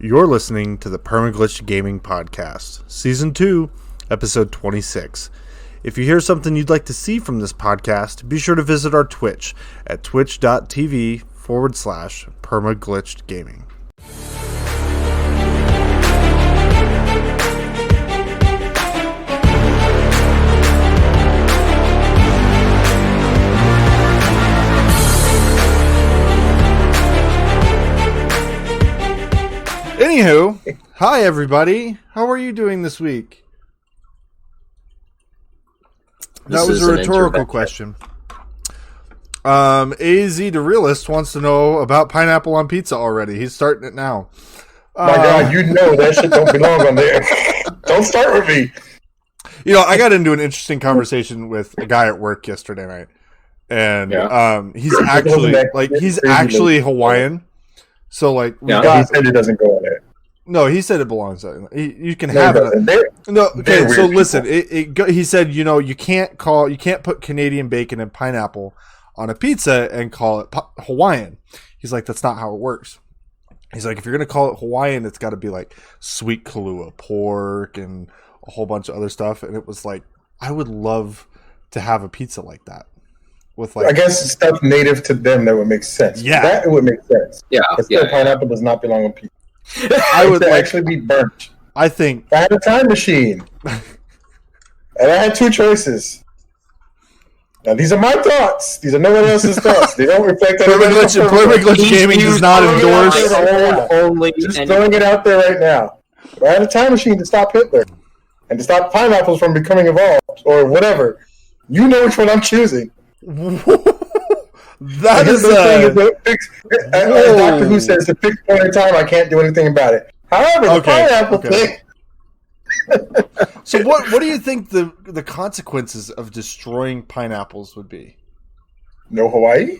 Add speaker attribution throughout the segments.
Speaker 1: You're listening to the Permaglitch Gaming Podcast, Season 2, Episode 26. If you hear something you'd like to see from this podcast, be sure to visit our Twitch at twitch.tv/permaglitchedgaming. Anywho, hi everybody. How are you doing this week? That was a rhetorical question. AZ the Realist wants to know about pineapple on pizza already. He's starting it now.
Speaker 2: My God, you know that shit don't belong on there. Don't start with me.
Speaker 1: You know, I got into an interesting conversation with a guy at work yesterday night, and he's actually Hawaiian. So like,
Speaker 2: he said it doesn't go on it.
Speaker 1: No, he said it belongs on it. You can have it. No, okay. So listen, he said, you know, you can't put Canadian bacon and pineapple on a pizza and call it Hawaiian. He's like, that's not how it works. He's like, if you're gonna call it Hawaiian, it's got to be like sweet Kahlua pork and a whole bunch of other stuff. And it was like, I would love to have a pizza like that. With like,
Speaker 2: I guess stuff native to them that would make sense.
Speaker 1: Yeah,
Speaker 2: that would make sense.
Speaker 3: Yeah,
Speaker 2: pineapple does not belong on pizza.
Speaker 1: I would
Speaker 2: actually be burnt.
Speaker 1: I think
Speaker 2: if I had a time machine, and I had two choices. Now these are my thoughts. These are no one else's thoughts. They don't reflect on
Speaker 1: Permaglitch Gaming does not endorse.
Speaker 2: Just throwing it out there right now. If I had a time machine to stop Hitler and to stop pineapples from becoming evolved or whatever, you know which one I'm choosing.
Speaker 1: That is
Speaker 2: as Doctor Who says, the fixed point in time, I can't do anything about it. However, the pineapple thing.
Speaker 1: So what do you think the consequences of destroying pineapples would be?
Speaker 2: No Hawaii?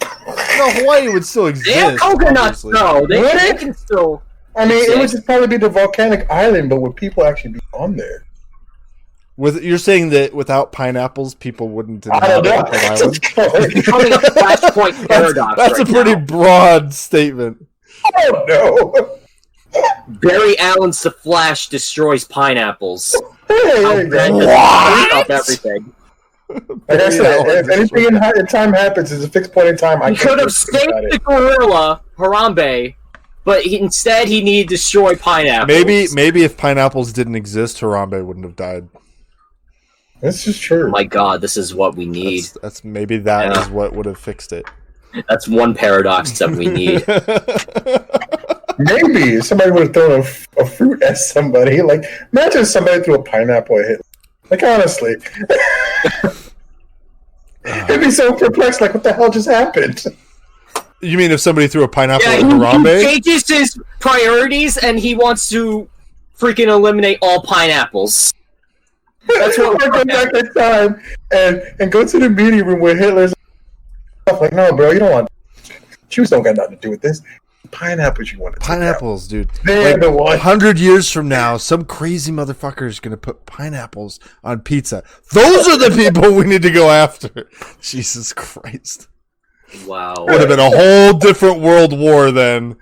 Speaker 1: No, Hawaii would still exist.
Speaker 3: They have coconuts, though. They can still.
Speaker 2: I mean, it would just probably be the volcanic island, but would people actually be on there?
Speaker 1: You're saying that without pineapples, people wouldn't
Speaker 2: inhabit
Speaker 1: the island?
Speaker 3: It's becoming a flashpoint paradox.
Speaker 1: That's a pretty broad statement.
Speaker 2: Oh no!
Speaker 3: Barry Allen's The Flash destroys pineapples.
Speaker 2: What?
Speaker 3: Everything.
Speaker 2: Like I said, if anything in time happens, it's a fixed point in time.
Speaker 3: He could have saved the gorilla, Harambe, but instead he needed to destroy pineapples.
Speaker 1: Maybe if pineapples didn't exist, Harambe wouldn't have died.
Speaker 2: This is true.
Speaker 3: Oh my God, this is what we need.
Speaker 1: That's maybe that is what would have fixed it.
Speaker 3: That's one paradox that we need.
Speaker 2: Maybe somebody would have thrown a fruit at somebody. Like, imagine if somebody threw a pineapple at Hitler. Like, honestly. It'd be so perplexed, like, what the hell just happened?
Speaker 1: You mean if somebody threw a pineapple at
Speaker 3: He
Speaker 1: Harambe?
Speaker 3: changes his priorities and he wants to freaking eliminate all pineapples.
Speaker 2: That's what we're going back in time and go to the meeting room where Hitler's like, no, bro, you don't want Jews don't got nothing to do with this. Pineapples you want to
Speaker 1: pineapples, dude.
Speaker 2: They're the one.
Speaker 1: 100 years from now, some crazy motherfucker is going to put pineapples on pizza. Those are the people we need to go after. Jesus Christ.
Speaker 3: Wow.
Speaker 1: Would have been a whole different world war then.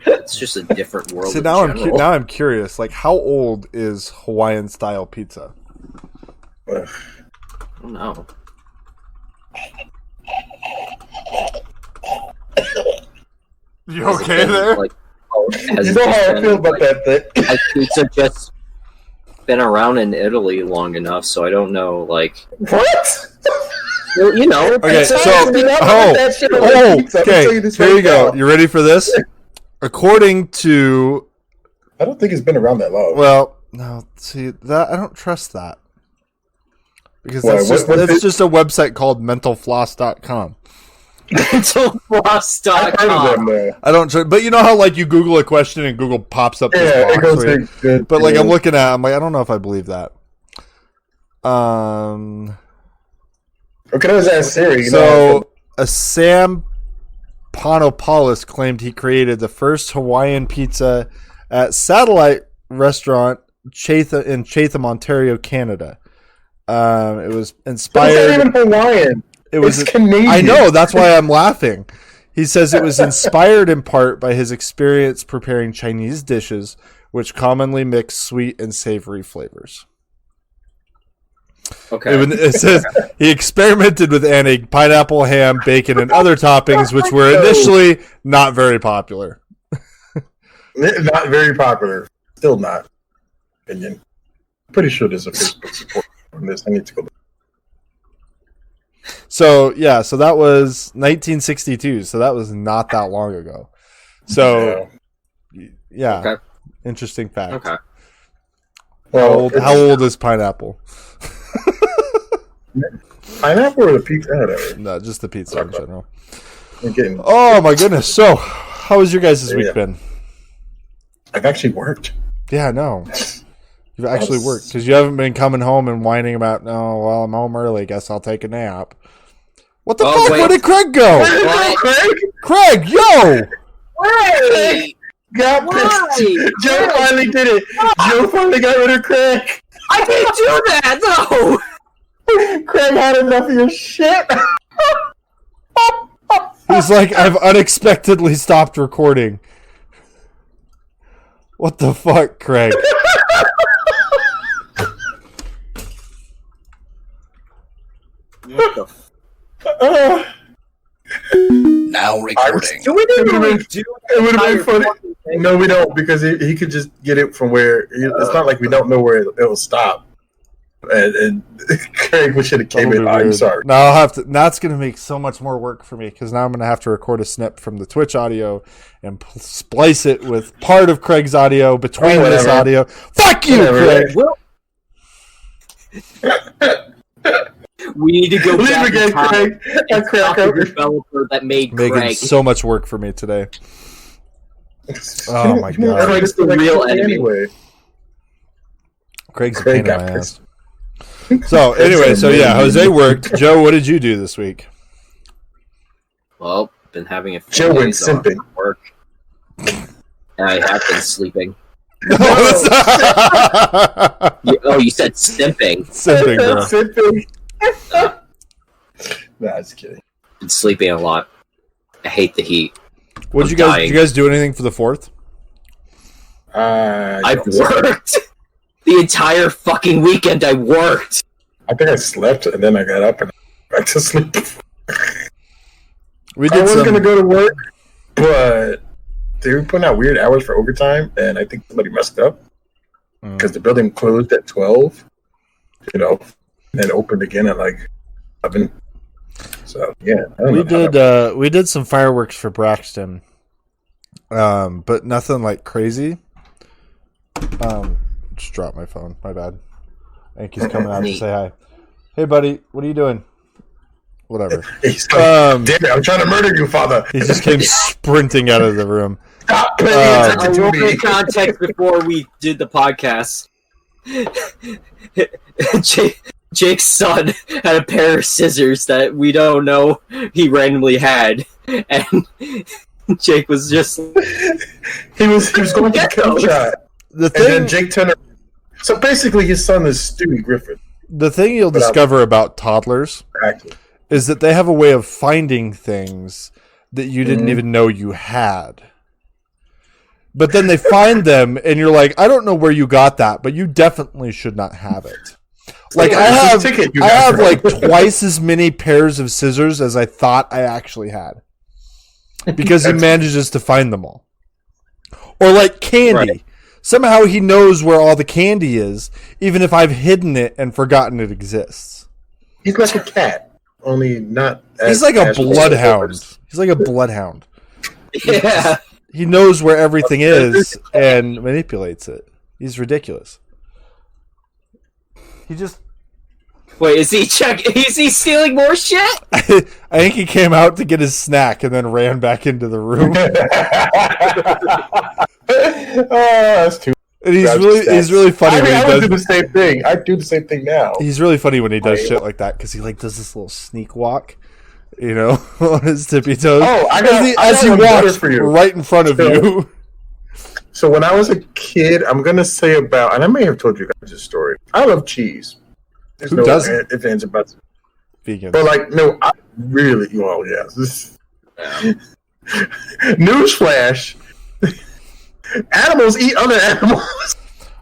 Speaker 3: It's just a different world.
Speaker 1: So now I'm curious. Like, how old is Hawaiian style pizza?
Speaker 3: I don't know.
Speaker 1: You okay there?
Speaker 3: Like,
Speaker 2: you know how I feel about that thing.
Speaker 3: Has pizza just been around in Italy long enough? So I don't know. Like,
Speaker 2: what?
Speaker 3: Well, you know.
Speaker 1: Okay. So okay. Here you go. You ready for this? According to,
Speaker 2: I don't think it's been around that long.
Speaker 1: Well, no. See that I don't trust that because that's just a website called mentalfloss.com.
Speaker 3: Mentalfloss.com.
Speaker 1: I don't trust, but you know how like you Google a question and Google pops up this box,
Speaker 2: it goes good.
Speaker 1: But like I'm looking at, I'm like I don't know if I believe that.
Speaker 2: Okay, that was that Siri.
Speaker 1: So a Sam Panopoulos claimed he created the first Hawaiian pizza at Satellite Restaurant in Chatham, Ontario, Canada. It was inspired.
Speaker 2: It's not even Hawaiian.
Speaker 1: It's
Speaker 2: Canadian.
Speaker 1: I know. That's why I'm laughing. He says it was inspired in part by his experience preparing Chinese dishes, which commonly mix sweet and savory flavors.
Speaker 3: Okay.
Speaker 1: It says he experimented with adding pineapple, ham, bacon, and other toppings, which were initially not very popular.
Speaker 2: Not very popular. Still not. Opinion. Pretty sure there's a Facebook support on this. I need to go.
Speaker 1: So that was 1962. So that was not that long ago. So, yeah.
Speaker 3: Okay.
Speaker 1: Interesting fact.
Speaker 3: Okay.
Speaker 1: Well, how old is pineapple?
Speaker 2: Pineapple or the pizza?
Speaker 1: No, just the pizza in general.
Speaker 2: Oh
Speaker 1: my goodness. So, how has your guys' week been?
Speaker 2: I've actually worked.
Speaker 1: Yeah, I know. You've actually worked because you haven't been coming home and whining about, no, well, I'm home early. Guess I'll take a nap. What the fuck? Wait. Where did Craig go? Craig, yo!
Speaker 3: Wait!
Speaker 2: Got pissed. Joe finally did it. Joe finally got rid of Craig.
Speaker 3: I can't do that, no!
Speaker 2: Craig had enough of your shit.
Speaker 1: He's like, I've unexpectedly stopped recording. What the fuck, Craig?
Speaker 3: What the
Speaker 4: Now recording.
Speaker 3: Do we really do
Speaker 2: it would have been funny. No, we don't, because he could just get it from where. It's not like we don't know where it'll stop. And Craig, we should have came in. I'm sorry.
Speaker 1: No, I'll have to. That's going to make so much more work for me because now I'm going to have to record a snip from the Twitch audio and splice it with part of Craig's audio between this audio. Fuck you, Craig.
Speaker 3: We need to go back
Speaker 2: again, Craig.
Speaker 3: And talk to the developer that made
Speaker 1: Making
Speaker 3: Craig.
Speaker 1: So much work for me today. Oh my god.
Speaker 3: Craig's the real enemy.
Speaker 2: Anyway.
Speaker 1: Craig's a pain in my ass. So anyway, Jose worked. Joe, what did you do this week?
Speaker 3: Well, been having a few
Speaker 2: Joe went
Speaker 3: days off
Speaker 2: simping.
Speaker 3: Work, and I have been sleeping.
Speaker 1: No,
Speaker 3: you said simping.
Speaker 1: Simping, bro.
Speaker 2: Simping. Nah, just kidding.
Speaker 3: Been sleeping a lot. I hate the heat.
Speaker 1: Did you guys do anything for the 4th?
Speaker 3: I've worked. The entire fucking weekend I worked.
Speaker 2: I think I slept and then I got up and back to sleep. I was going to go to work, but they were putting out weird hours for overtime, and I think somebody messed up because the building closed at 12, and opened again at like 11. So yeah,
Speaker 1: we did some fireworks for Braxton, but nothing like crazy. Just dropped my phone. My bad. I think he's coming out to say hi. Hey, buddy, what are you doing? Whatever.
Speaker 2: He's like, damn it, I'm trying to murder you, father.
Speaker 1: He just came sprinting out of the room.
Speaker 2: Stop paying
Speaker 3: I
Speaker 2: attention
Speaker 3: will
Speaker 2: to me.
Speaker 3: make context before we did the podcast. Jake's son had a pair of scissors that we don't know he randomly had, and Jake was just
Speaker 2: he was going to kill shot. And then Jake turned. So basically, his son is Stewie Griffin.
Speaker 1: The thing you'll discover about toddlers is that they have a way of finding things that you didn't even know you had. But then they find them, and you're like, I don't know where you got that, but you definitely should not have it. Like I have like twice as many pairs of scissors as I thought I actually had, because he manages to find them all. Or like candy. Right. Somehow he knows where all the candy is, even if I've hidden it and forgotten it exists.
Speaker 2: He's like a cat, only not.
Speaker 1: He's like a bloodhound. He's like a bloodhound.
Speaker 3: Yeah.
Speaker 1: He knows where everything is and manipulates it. He's ridiculous. He just...
Speaker 3: Wait, is he stealing more shit?
Speaker 1: I think he came out to get his snack and then ran back into the room.
Speaker 2: That's too.
Speaker 1: And he's really funny.
Speaker 2: I would do the same thing. I do the same thing now.
Speaker 1: He's really funny when he does shit like that because he like does this little sneak walk, on his tippy toes.
Speaker 2: Oh,
Speaker 1: as he walks right in front of you.
Speaker 2: So when I was a kid, I'm gonna say about, and I may have told you guys this story. I love cheese. There's
Speaker 1: Who doesn't?
Speaker 2: If ands about
Speaker 1: vegan,
Speaker 2: but I really, well, yeah. Newsflash. Animals eat other animals.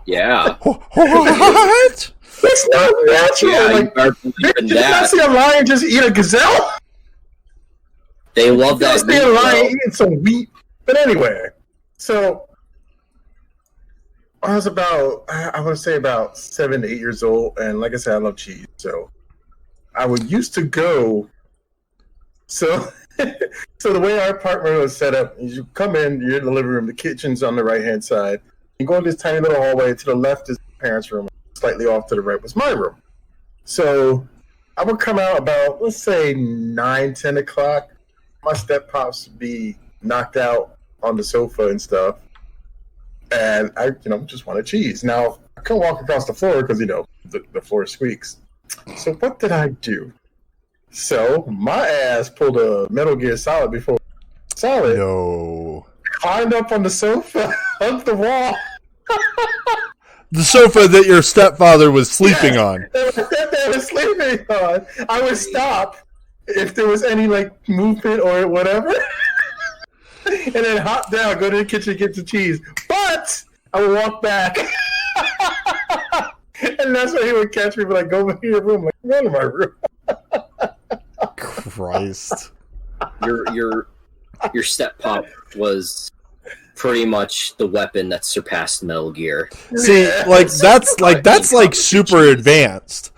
Speaker 3: Yeah.
Speaker 1: What?
Speaker 2: It's not natural.
Speaker 3: Yeah,
Speaker 2: like,
Speaker 3: did
Speaker 2: you not see a lion just eat a gazelle?
Speaker 3: They love that.
Speaker 2: You see a lion eating some wheat. But anyway, so I was I want to say about 7 to 8 years old, and like I said, I love cheese. So I used to go. So the way our apartment was set up is you come in, you're in the living room, the kitchen's on the right-hand side. You go in this tiny little hallway. To the left is the parents' room. Slightly off to the right was my room. So I would come out about, let's say, 9, 10 o'clock. My step-pops would be knocked out on the sofa and stuff. And I, just wanted cheese. Now, I couldn't walk across the floor because, the floor squeaks. So what did I do? So my ass pulled a Metal Gear Solid before Solid.
Speaker 1: No.
Speaker 2: Climbed up on the sofa, up the wall.
Speaker 1: The sofa that your stepfather was sleeping on.
Speaker 2: That was sleeping on. I would stop if there was any movement or whatever, and then hop down, go to the kitchen, get the cheese. But I would walk back, and that's why he would catch me. But go over to your room, run to my room.
Speaker 1: Christ.
Speaker 3: Your step-pop was pretty much the weapon that surpassed Metal Gear.
Speaker 1: See, that's super advanced.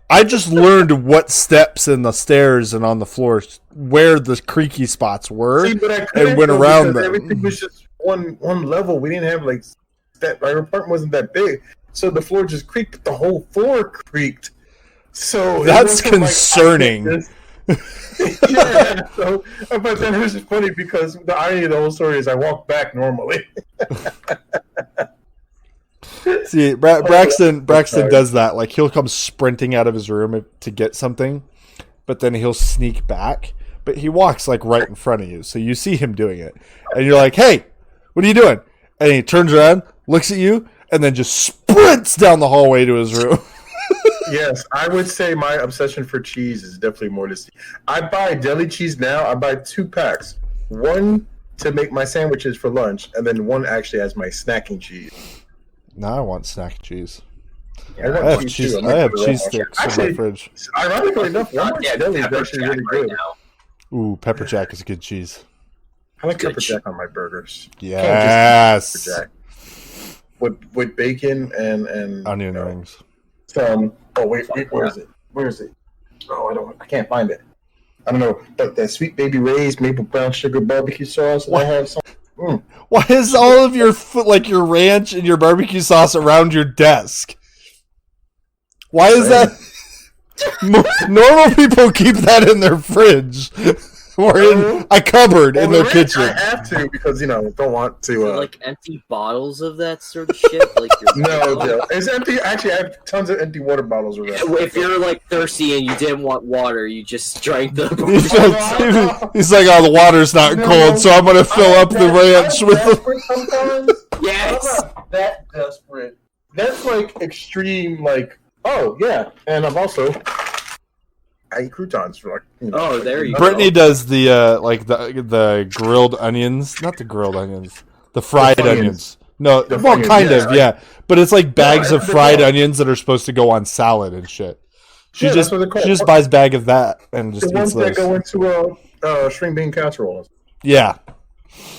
Speaker 1: I just learned what steps in the stairs and on the floor where the creaky spots were, and went around them.
Speaker 2: Everything was just one level. We didn't have step. Our apartment wasn't that big, so the floor just creaked. But the whole floor creaked. So
Speaker 1: that's concerning.
Speaker 2: Yeah, but then it was just funny because the irony of the whole story is I walked back normally.
Speaker 1: See, Braxton does that. He'll come sprinting out of his room to get something, but then he'll sneak back. But he walks right in front of you, so you see him doing it, and you're like, "Hey, what are you doing?" And he turns around, looks at you, and then just sprints down the hallway to his room.
Speaker 2: Yes, I would say my obsession for cheese is definitely more to see. I buy deli cheese now. I buy 2 packs. One to make my sandwiches for lunch, and then one actually as my snacking cheese.
Speaker 1: Now I want snack cheese.
Speaker 2: Yeah,
Speaker 1: I have cheese. I have cheese sticks in my fridge.
Speaker 2: Ironically enough, Walmart's deli is actually really good.
Speaker 3: Now.
Speaker 1: Ooh, pepper jack is a good cheese.
Speaker 2: I like pepper jack on my burgers.
Speaker 1: Yes.
Speaker 2: Pepper jack. With bacon and
Speaker 1: onion rings.
Speaker 2: Wait, where is it? Oh, I can't find it. I don't know, but that Sweet Baby Ray's maple brown sugar barbecue sauce. I have some.
Speaker 1: Why is all of your your ranch and your barbecue sauce around your desk? Why is that? Normal people keep that in their fridge or in a cupboard in their kitchen.
Speaker 2: I have to because don't want to.
Speaker 3: Empty bottles of that sort of shit.
Speaker 2: No, it's empty. Actually, I have tons of empty water bottles around.
Speaker 3: If you're thirsty and you didn't want water, you just drank the.
Speaker 1: He's like, "Oh, the water's not cold, so I'm gonna fill up the ranch with."
Speaker 3: Yes.
Speaker 2: I'm not that desperate. That's extreme. Oh yeah, and I've also. I eat croutons for
Speaker 3: Oh, there you go.
Speaker 1: Brittany does the the grilled onions, not the grilled onions, the fried onions. No, kind of, yeah. But it's bags of fried onions that are supposed to go on salad and shit. She just buys a bag of that and just eats those.
Speaker 2: The ones that go into string bean casserole.
Speaker 3: Yeah.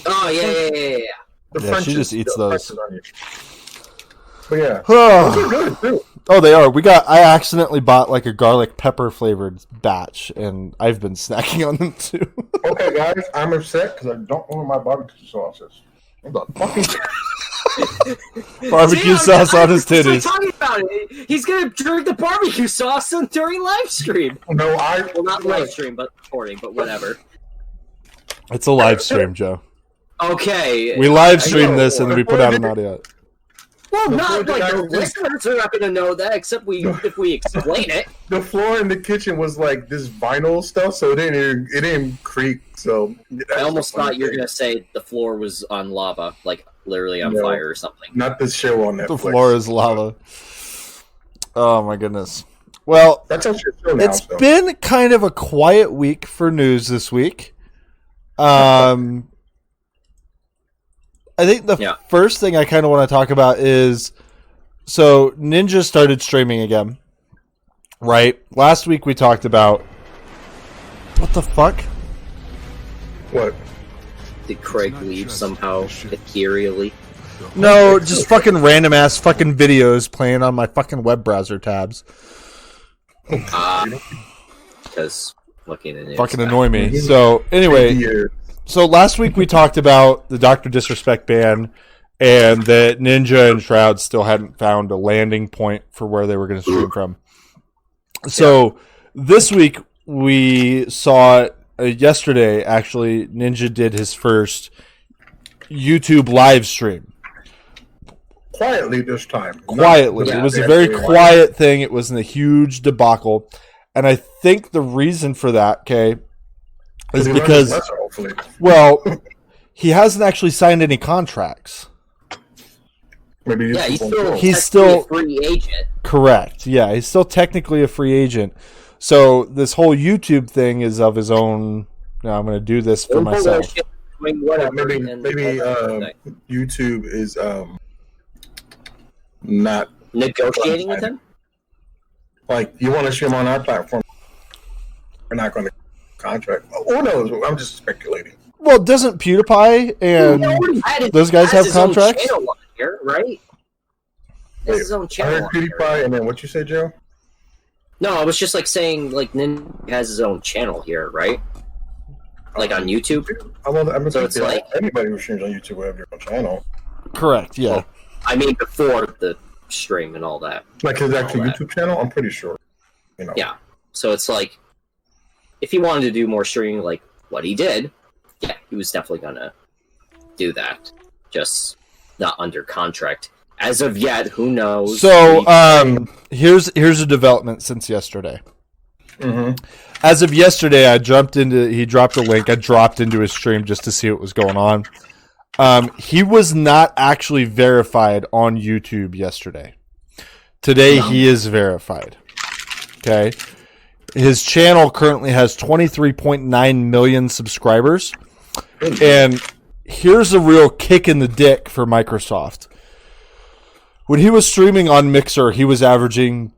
Speaker 3: Oh yeah.
Speaker 1: She just eats those.
Speaker 2: But yeah, those are good too.
Speaker 1: Oh, they are. I accidentally bought a garlic pepper flavored batch, and I've been snacking on them too.
Speaker 2: Okay, guys, I'm upset because I don't know where my barbecue sauce is. What the fucking
Speaker 1: barbecue sauce on his titties.
Speaker 3: He's talking about it. He's gonna drink the barbecue sauce during live stream.
Speaker 2: No,
Speaker 3: not live stream, but recording, but whatever.
Speaker 1: It's a live stream, Joe.
Speaker 3: Okay.
Speaker 1: We live stream this and we put out an audio.
Speaker 3: Well, the listeners are not going to know that except if we explain it.
Speaker 2: The floor in the kitchen was this vinyl stuff, so it didn't creak. So
Speaker 3: I almost thought you were going to say the floor was on lava, literally on fire or something.
Speaker 2: Not this show on Netflix.
Speaker 1: The floor is lava. Oh my goodness. Well,
Speaker 2: that's actually a show now,
Speaker 1: it's been kind of a quiet week for news this week. I think the first thing I kind of want to talk about is, so Ninja started streaming again, right? Last week we talked about, what the fuck?
Speaker 2: What?
Speaker 3: Did Craig leave somehow ethereally?
Speaker 1: No, just fucking random ass fucking videos playing on my fucking web browser tabs.
Speaker 3: Because
Speaker 1: fucking annoy me. So anyway, so last week we talked about the Dr. Disrespect ban and that Ninja and Shroud still hadn't found a landing point for where they were going to stream from. So this week we saw yesterday, actually, Ninja did his first YouTube live stream.
Speaker 2: Quietly this time.
Speaker 1: Quietly. It was a very quiet thing. It wasn't a huge debacle. And I think the reason for that, okay, is because, well, he hasn't actually signed any contracts.
Speaker 2: Maybe
Speaker 1: he's still
Speaker 3: a free agent.
Speaker 1: Correct. Yeah, he's still technically a free agent. So this whole YouTube thing is of his own. No, I'm going to do this for myself.
Speaker 2: Maybe YouTube is not
Speaker 3: negotiating with him.
Speaker 2: Like, you want to stream on our platform? We're not going to contract. Who knows? I'm just speculating.
Speaker 1: Well, doesn't PewDiePie and those guys have contracts?
Speaker 3: Here, right? Wait, his own channel.
Speaker 2: I heard PewDiePie, and then what you say, Joe?
Speaker 3: No, I was just like saying, like, Ninja has his own channel here, right? Like on YouTube.
Speaker 2: So it's like anybody who streams on YouTube will have their own channel.
Speaker 1: Correct. Yeah.
Speaker 3: Well, I mean, before the stream and all that.
Speaker 2: Like his actual YouTube channel, I'm pretty sure. You know.
Speaker 3: Yeah. So it's like, if he wanted to do more streaming, like what he did, yeah, he was definitely gonna do that. Just not under contract as of yet. Who knows?
Speaker 1: So here's a development since yesterday.
Speaker 2: Mm-hmm.
Speaker 1: As of yesterday, he dropped a link. I dropped into his stream just to see what was going on. He was not actually verified on YouTube yesterday. Today, he is verified. Okay. His channel currently has 23.9 million subscribers. And here's a real kick in the dick for Microsoft. When he was streaming on Mixer, he was averaging,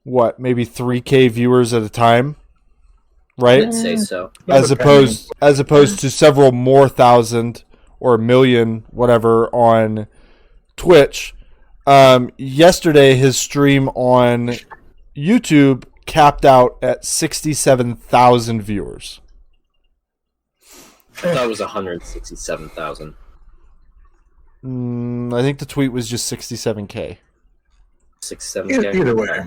Speaker 1: maybe 3K viewers at a time? Right?
Speaker 3: I'd say so.
Speaker 1: As opposed to several more thousand or a million, whatever, on Twitch. Yesterday, his stream on YouTube capped out at 67,000 viewers.
Speaker 3: I thought it was 167,000.
Speaker 1: I think the tweet was just 67K.
Speaker 3: 67K.
Speaker 2: Either way.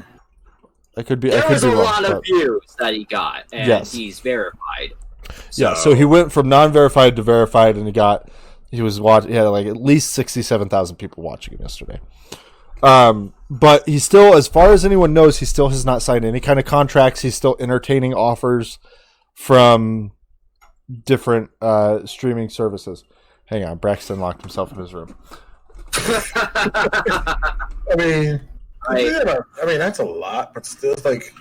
Speaker 1: I could be.
Speaker 3: There was a
Speaker 1: wrong,
Speaker 3: lot of views that he got, and he's verified.
Speaker 1: So he went from non-verified to verified, and he was watching. He had like at least 67,000 people watching him yesterday. But he still, as far as anyone knows, he still has not signed any kind of contracts. He's still entertaining offers from different streaming services. Hang on, Braxton locked himself in his room.
Speaker 2: I mean, that's a lot, but still, it's like,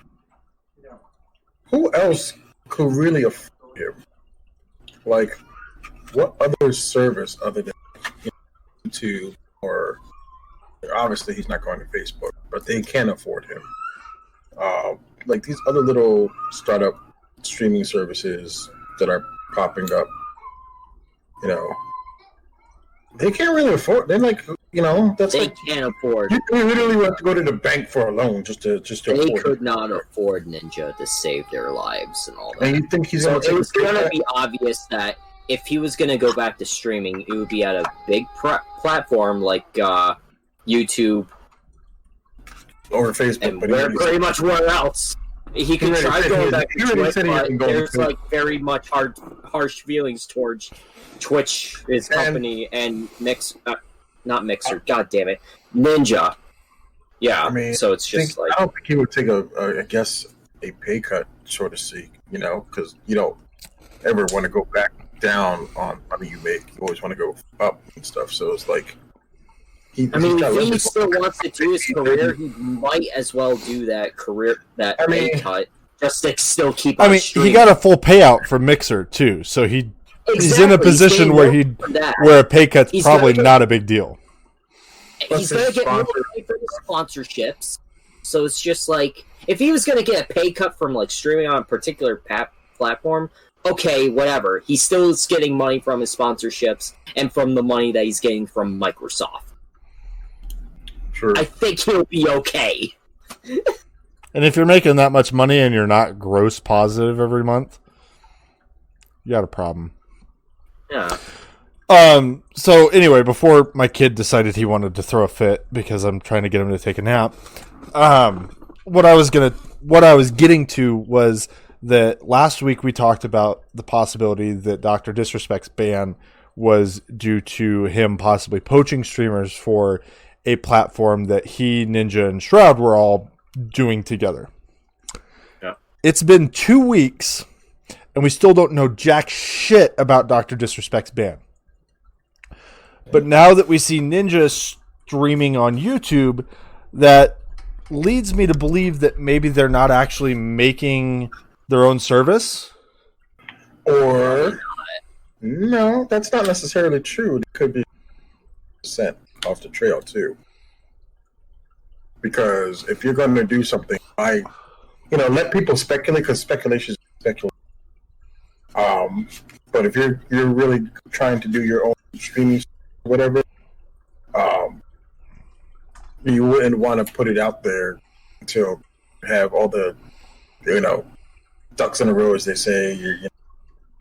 Speaker 2: who else could really afford him? Like, what other service other than YouTube, or obviously he's not going to Facebook, but they can afford him. Like these other little startup streaming services that are popping up, they can't really afford. They're like, that's
Speaker 3: they
Speaker 2: like
Speaker 3: can't afford.
Speaker 2: You literally have to go to the bank for a loan just to.
Speaker 3: They could not afford Ninja to save their lives and all that.
Speaker 2: And you think he's
Speaker 3: so it was going to be obvious that if he was going to go back to streaming, it would be at a big platform like YouTube
Speaker 2: or Facebook,
Speaker 3: and pretty much where else. He could try going back to Twitch, but there's like very much harsh feelings towards Twitch, his company, and not Mixer, god damn it, Ninja. Yeah, so it's just
Speaker 2: I don't think he would take a pay cut, so to speak, because you don't ever want to go back down on money you make. You always want to go up and stuff. So it's like,
Speaker 3: if he still wants to do his career, he might as well do that pay cut just to still keep on streaming.
Speaker 1: He got a full payout from Mixer too, so he he's in a position where a pay cut's probably not a big deal.
Speaker 3: He's going to get more money for the sponsorships. So it's just like, if he was going to get a pay cut from like streaming on a particular platform, okay, whatever. He still is getting money from his sponsorships and from the money that he's getting from Microsoft.
Speaker 2: Sure.
Speaker 3: I think he'll be okay.
Speaker 1: And if you're making that much money and you're not gross positive every month, you got a problem.
Speaker 3: Yeah.
Speaker 1: So anyway, before my kid decided he wanted to throw a fit because I'm trying to get him to take a nap, what I was getting to was that last week we talked about the possibility that Dr. Disrespect's ban was due to him possibly poaching streamers for a platform that he, Ninja, and Shroud were all doing together.
Speaker 2: Yeah.
Speaker 1: It's been 2 weeks, and we still don't know jack shit about Dr. Disrespect's ban. But now that we see Ninja streaming on YouTube, that leads me to believe that maybe they're not actually making their own service.
Speaker 2: Or, no, that's not necessarily true. It could be % off the trail, too. Because if you're going to do something, let people speculate, because speculation is speculation. But if you're really trying to do your own streaming, whatever, you wouldn't want to put it out there until you have all the, ducks in a row, as they say.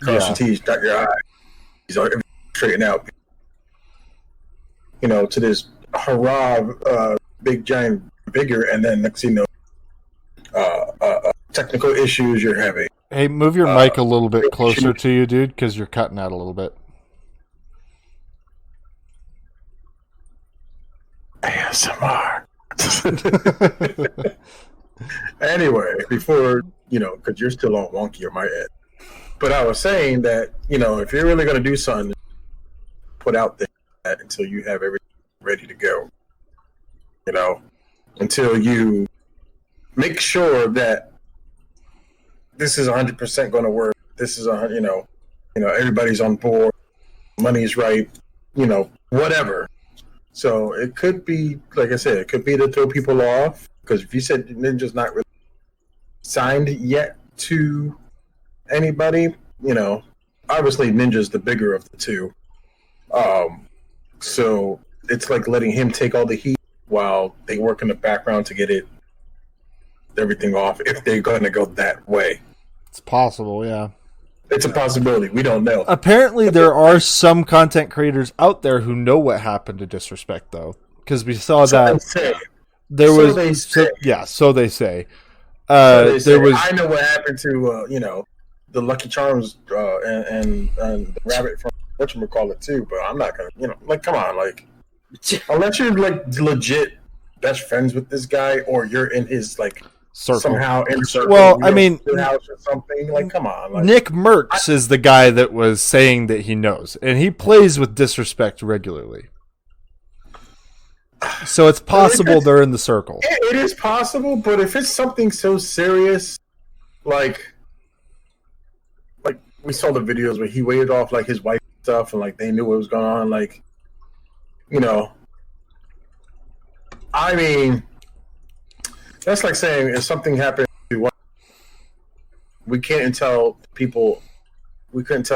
Speaker 2: Cross your T's, dot your I's, straighten out. To this hurrah, big giant bigger, and then next thing you know, technical issues you're having.
Speaker 1: Hey, move your mic a little bit closer to you, dude, because you're cutting out a little bit.
Speaker 2: ASMR. Anyway, before, because you're still on wonky on my end. But I was saying that, if you're really going to do something, put out there until you have everything ready to go. Until you make sure that this is 100% going to work. This is, everybody's on board. Money's right. Whatever. So it could be, like I said, it could be to throw people off. Because if you said Ninja's not really signed yet to anybody, obviously Ninja's the bigger of the two. So it's like letting him take all the heat while they work in the background to get everything off, if they're going to go that way.
Speaker 1: It's possible, yeah.
Speaker 2: It's a possibility. We don't know.
Speaker 1: Apparently, there are some content creators out there who know what happened to Disrespect, though, because we saw that there was. So they say. There was.
Speaker 2: I know what happened to the Lucky Charms and the rabbit from whatchamacallit too, but I'm not gonna come on, unless you're legit best friends with this guy, or you're in his circle. Somehow in circle.
Speaker 1: Well, I mean,
Speaker 2: house or something. Come on.
Speaker 1: Nick Merckx is the guy that was saying that he knows, and he plays with Disrespect regularly. So it's possible they're in the circle.
Speaker 2: It is possible, but if it's something so serious, like we saw the videos where he waited off his wife and stuff, and they knew what was going on, I mean, that's like saying if something happened to one, we couldn't tell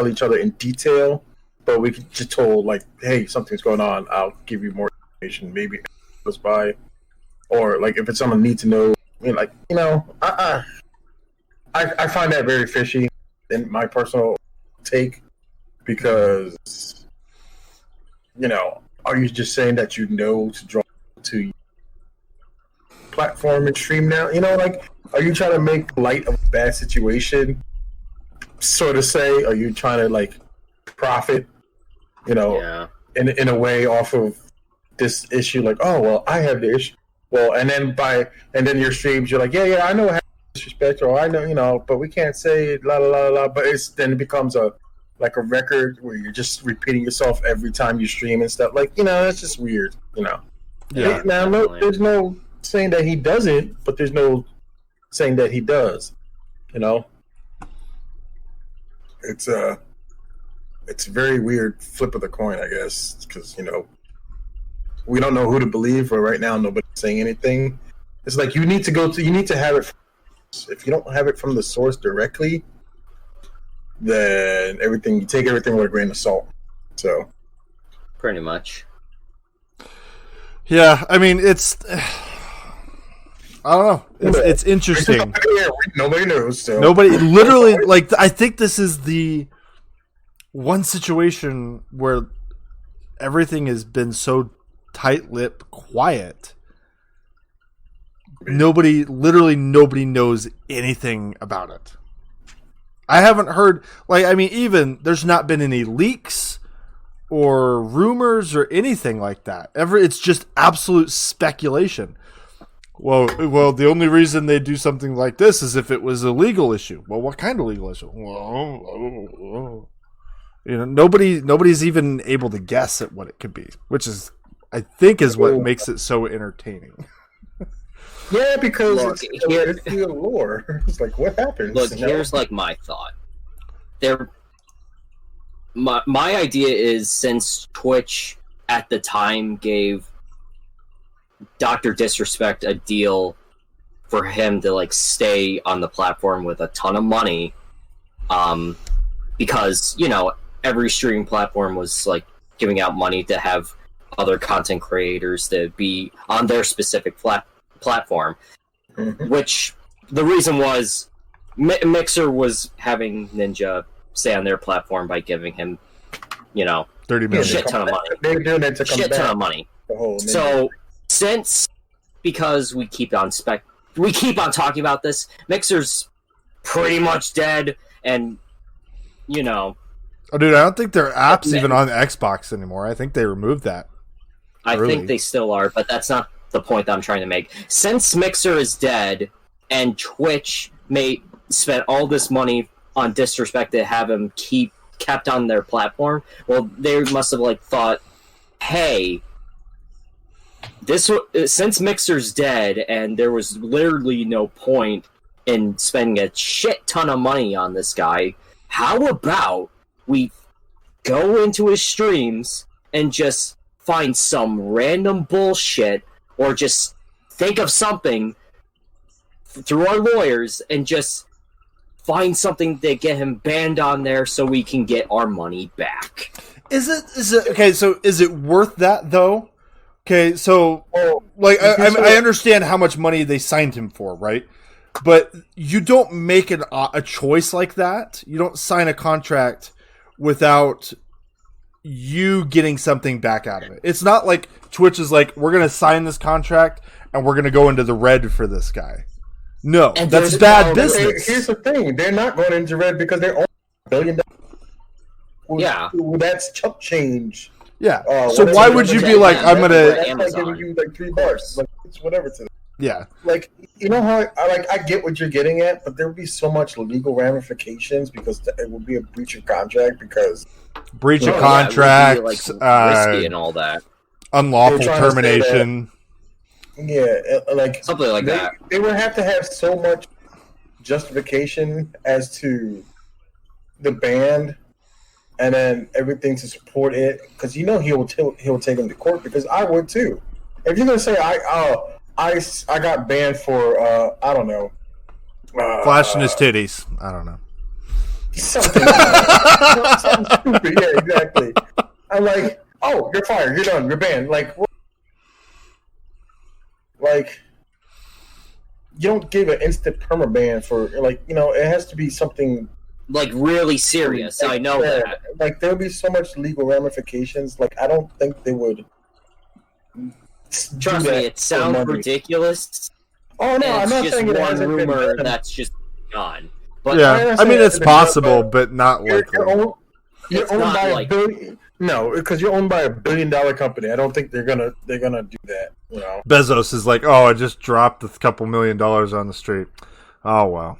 Speaker 2: each other in detail, but we could just told hey, something's going on. I'll give you more information. Maybe goes by, or if it's someone need to know. I find that very fishy in my personal take, because are you just saying that to draw to platform and stream now? Are you trying to make light of a bad situation, sort of say? Are you trying to profit in a way off of this issue? Oh, well, I have the issue, well, and then your streams, you're I know how disrespect, or I know, but we can't say la la la la. But then it becomes a record where you're just repeating yourself every time you stream and stuff. That's just weird.
Speaker 1: Yeah.
Speaker 2: Now, there's no saying that he doesn't, but there's no saying that he does. It's it's a very weird flip of the coin, I guess, because we don't know who to believe. But right now, nobody's saying anything. It's like you need to have it. If you don't have it from the source directly, then you take everything with a grain of salt. So,
Speaker 3: pretty much.
Speaker 1: Yeah, I mean, it's. I don't know. It's interesting.
Speaker 2: Nobody knows. So.
Speaker 1: Nobody literally I think this is the one situation where everything has been so tight-lipped, quiet. Nobody knows anything about it. I haven't heard even there's not been any leaks or rumors or anything like that. It's just absolute speculation. Well, the only reason they do something like this is if it was a legal issue. Well, what kind of legal issue? Well, nobody's even able to guess at what it could be, which is, I think, is what makes it so entertaining.
Speaker 2: Yeah, because it's the lore. It's like, what happens?
Speaker 3: Look, here's my thought. My idea is, since Twitch at the time gave Dr. Disrespect a deal for him to stay on the platform with a ton of money, because every streaming platform was giving out money to have other content creators to be on their specific platform, which the reason was Mixer was having Ninja stay on their platform by giving him
Speaker 1: 30 million,
Speaker 3: shit ton of money.
Speaker 2: They're doing it to come
Speaker 3: shit
Speaker 2: back.
Speaker 3: Ton of money.
Speaker 2: So
Speaker 3: because we keep on talking about this, Mixer's pretty much dead, and
Speaker 1: Oh, dude, I don't think their app's even on Xbox anymore. I think they removed that.
Speaker 3: I think they still are, but that's not the point that I'm trying to make. Since Mixer is dead, and Twitch spent all this money on Disrespect to have him kept on their platform, well, they must have thought, hey, since Mixer's dead and there was literally no point in spending a shit ton of money on this guy, how about we go into his streams and just find some random bullshit, or just think of something through our lawyers and just find something to get him banned on there so we can get our money back.
Speaker 1: Is it okay? So is it worth that though? Okay, so I understand how much money they signed him for, right? But you don't make a choice like that. You don't sign a contract without you getting something back out of it. It's not like Twitch is like, we're going to sign this contract and we're going to go into the red for this guy. No, that's bad business.
Speaker 2: Here's the thing. They're not going into red because they're only $1 billion.
Speaker 3: Yeah.
Speaker 2: That's chump change.
Speaker 1: Yeah. So why would you be like, I'm going to...
Speaker 2: That's like giving you $3. It's whatever to them.
Speaker 1: Yeah.
Speaker 2: You know how I get what you're getting at, but there would be so much legal ramifications because it would be a breach of contract because
Speaker 1: breach of contract,
Speaker 3: risky and all that,
Speaker 1: unlawful termination.
Speaker 2: Yeah,
Speaker 3: something like that.
Speaker 2: They would have to have so much justification as to the ban, and then everything to support it. Because he'll take them to court. Because I would too. If you're gonna say I got banned for I don't know,
Speaker 1: flashing his titties. I don't know.
Speaker 2: Something stupid. Yeah, exactly. I'm like, oh, you're fired. You're done. You're banned. What? You don't give an instant permaban for it has to be something
Speaker 3: really serious. I know that.
Speaker 2: There'll be so much legal ramifications. I don't think they would.
Speaker 3: Trust me, it sounds ridiculous.
Speaker 2: Oh no, I'm not saying it
Speaker 3: one
Speaker 2: hasn't
Speaker 3: rumor
Speaker 2: been
Speaker 3: that's just gone. But
Speaker 1: yeah, I mean it's possible, but not likely.
Speaker 2: You're owned by a billion. No, because you're owned by a $1 billion company. I don't think they're gonna do that.
Speaker 1: Bezos is like, oh, I just dropped a couple $1 million on the street. Oh well.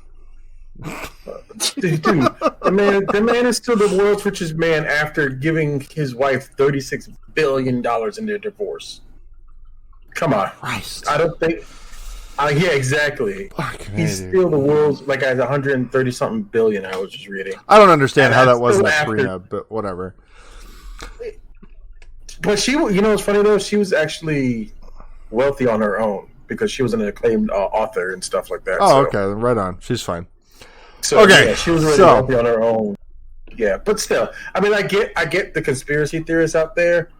Speaker 2: Dude, the man is still the world's richest man after giving his wife $36 billion in their divorce. Come on,
Speaker 1: Christ.
Speaker 2: I don't think Yeah, exactly. He's still the world's has 130 something billion. I was just reading.
Speaker 1: I don't understand how that wasn't a prenup, but whatever.
Speaker 2: But she, what's funny though? She was actually wealthy on her own because she was an acclaimed author and stuff like that.
Speaker 1: Oh, okay, right on. She's fine.
Speaker 2: So, okay, yeah, she was really wealthy on her own. Yeah, but still, I mean, I get the conspiracy theorists out there,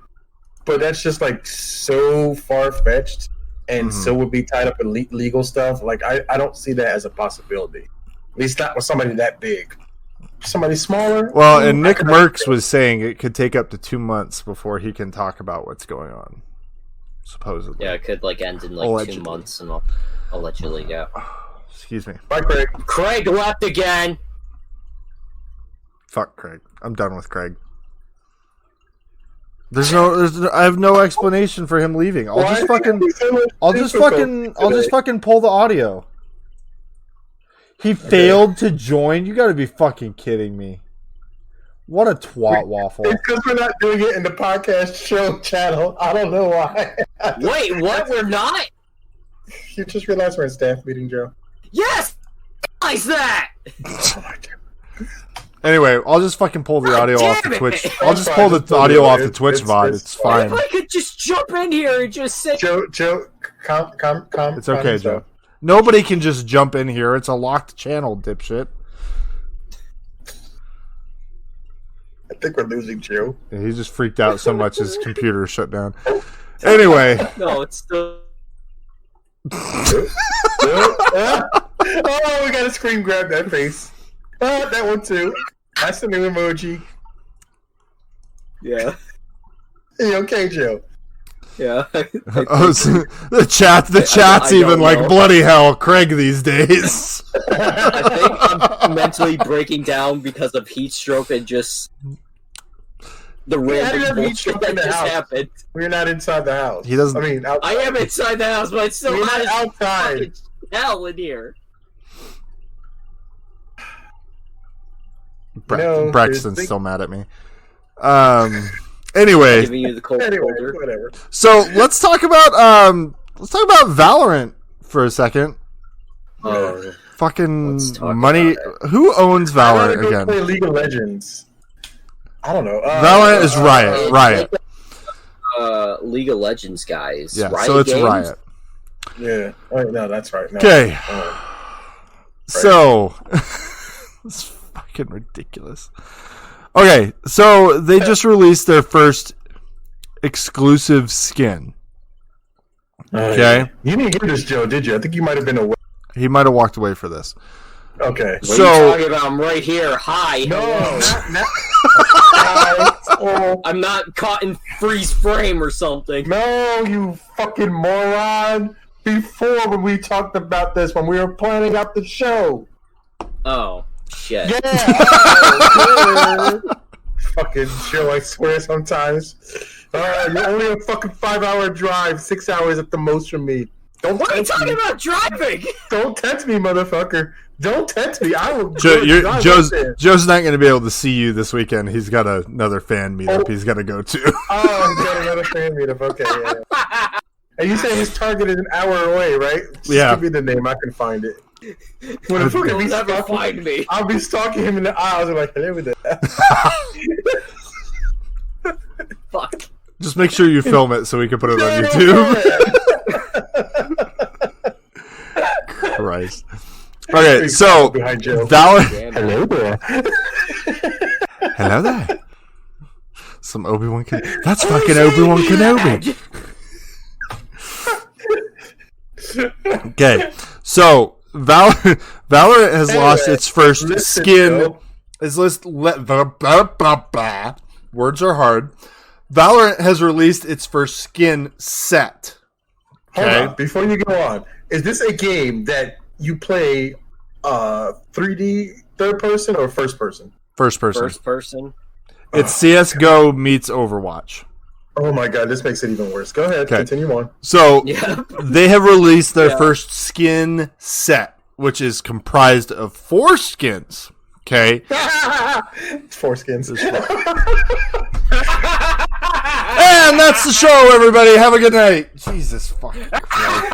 Speaker 2: but that's just so far fetched. And so would be tied up in legal stuff. I don't see that as a possibility. At least not with somebody that big. Somebody smaller.
Speaker 1: Well, and Nick Merckx was saying it could take up to 2 months before he can talk about what's going on. Supposedly.
Speaker 3: Yeah, it could end in allegedly. 2 months and allegedly, yeah.
Speaker 1: Excuse me.
Speaker 2: Bye, Craig.
Speaker 3: Craig left again.
Speaker 1: Fuck Craig. I'm done with Craig. I have no explanation for him leaving. I'll just fucking pull the audio. He failed to join? You gotta be fucking kidding me. What a twat waffle.
Speaker 2: It's because we're not doing it in the podcast show channel. I don't know why.
Speaker 3: Wait, what? We're not?
Speaker 2: You just realized we're in staff meeting, Joe.
Speaker 3: Yes! Realize that!
Speaker 2: Oh my God.
Speaker 1: Anyway, I'll just fucking pull the audio off the Twitch. I'll just pull the audio off the Twitch VOD. It's fine.
Speaker 3: If I could just jump in here and just say...
Speaker 2: Joe, calm.
Speaker 1: It's okay, Joe. Nobody can just jump in here. It's a locked channel, dipshit.
Speaker 2: I think we're losing Joe.
Speaker 1: Yeah, he just freaked out so much his computer shut down. Anyway.
Speaker 3: No, it's still...
Speaker 2: Oh, we gotta screen grab that face. Oh, that one too. That's the new emoji.
Speaker 3: Yeah.
Speaker 2: Hey, okay, Joe.
Speaker 3: Yeah.
Speaker 1: The chat's even like bloody hell, Craig these days.
Speaker 3: I think I'm mentally breaking down because of heat stroke and just the random bullshit that just happened.
Speaker 2: We're not inside the house.
Speaker 1: He doesn't.
Speaker 2: I mean, outside.
Speaker 3: I am inside the house, but it's still
Speaker 2: not outside.
Speaker 3: Hell in here.
Speaker 1: Braxton's still mad at me. Anyway,
Speaker 3: giving you the cold shoulder.
Speaker 2: Whatever.
Speaker 1: So let's talk about Valorant for a second. Fucking money. Who owns Valorant again?
Speaker 2: Play League of Legends. I don't know.
Speaker 1: Valorant is Riot. Riot.
Speaker 3: League of Legends guys.
Speaker 1: Yeah,
Speaker 3: Riot
Speaker 1: so it's
Speaker 3: games?
Speaker 1: Riot.
Speaker 2: Yeah. Oh, no, that's right.
Speaker 1: Okay. So it's fucking ridiculous. Okay, so they just released their first exclusive skin. Okay.
Speaker 2: You didn't hear this, Joe, did you? I think you might have been away.
Speaker 1: He might have walked away for this.
Speaker 2: Okay.
Speaker 3: What are you talking about? I'm right here. Hi.
Speaker 2: No.
Speaker 3: I'm not caught in freeze frame or something.
Speaker 2: No, you fucking moron. Before, when we talked about this, when we were planning out the show.
Speaker 3: Oh, shit.
Speaker 2: Yeah. Fucking Joe, I swear sometimes. You're only a fucking 5-hour drive, 6 hours at the most from me.
Speaker 3: What are you talking about driving?
Speaker 2: Don't tempt me, motherfucker. Don't tempt me. I will.
Speaker 1: Joe's not going to be able to see you this weekend. He's got another fan meetup he's got to go to.
Speaker 2: Oh, he's got another fan meetup. Okay. Yeah. And you say his target is an hour away, right?
Speaker 1: Yeah.
Speaker 2: Give me the name. I can find it.
Speaker 3: You'll never find me.
Speaker 2: I'll be stalking him in the aisles and like, hello there.
Speaker 3: Fuck.
Speaker 1: Just make sure you film it so we can put it on YouTube. Christ. Okay, so Valorant.
Speaker 2: Hello there.
Speaker 1: Hello there. Some Obi-Wan Kenobi. That's fucking Obi-Wan Kenobi. Okay, so Valorant has lost its first skin. Words are hard. Valorant has released its first skin set.
Speaker 2: Okay. Hold on, before you go on, is this a game that you play 3D third person or first person?
Speaker 1: First person.
Speaker 3: First person.
Speaker 1: It's CS:GO meets Overwatch.
Speaker 2: Oh my god, this makes it even worse. Go ahead, continue on.
Speaker 1: So, they have released their first skin set, which is comprised of 4 skins. Okay?
Speaker 2: 4 skins.
Speaker 1: And that's the show, everybody. Have a good night. Jesus fucking Christ.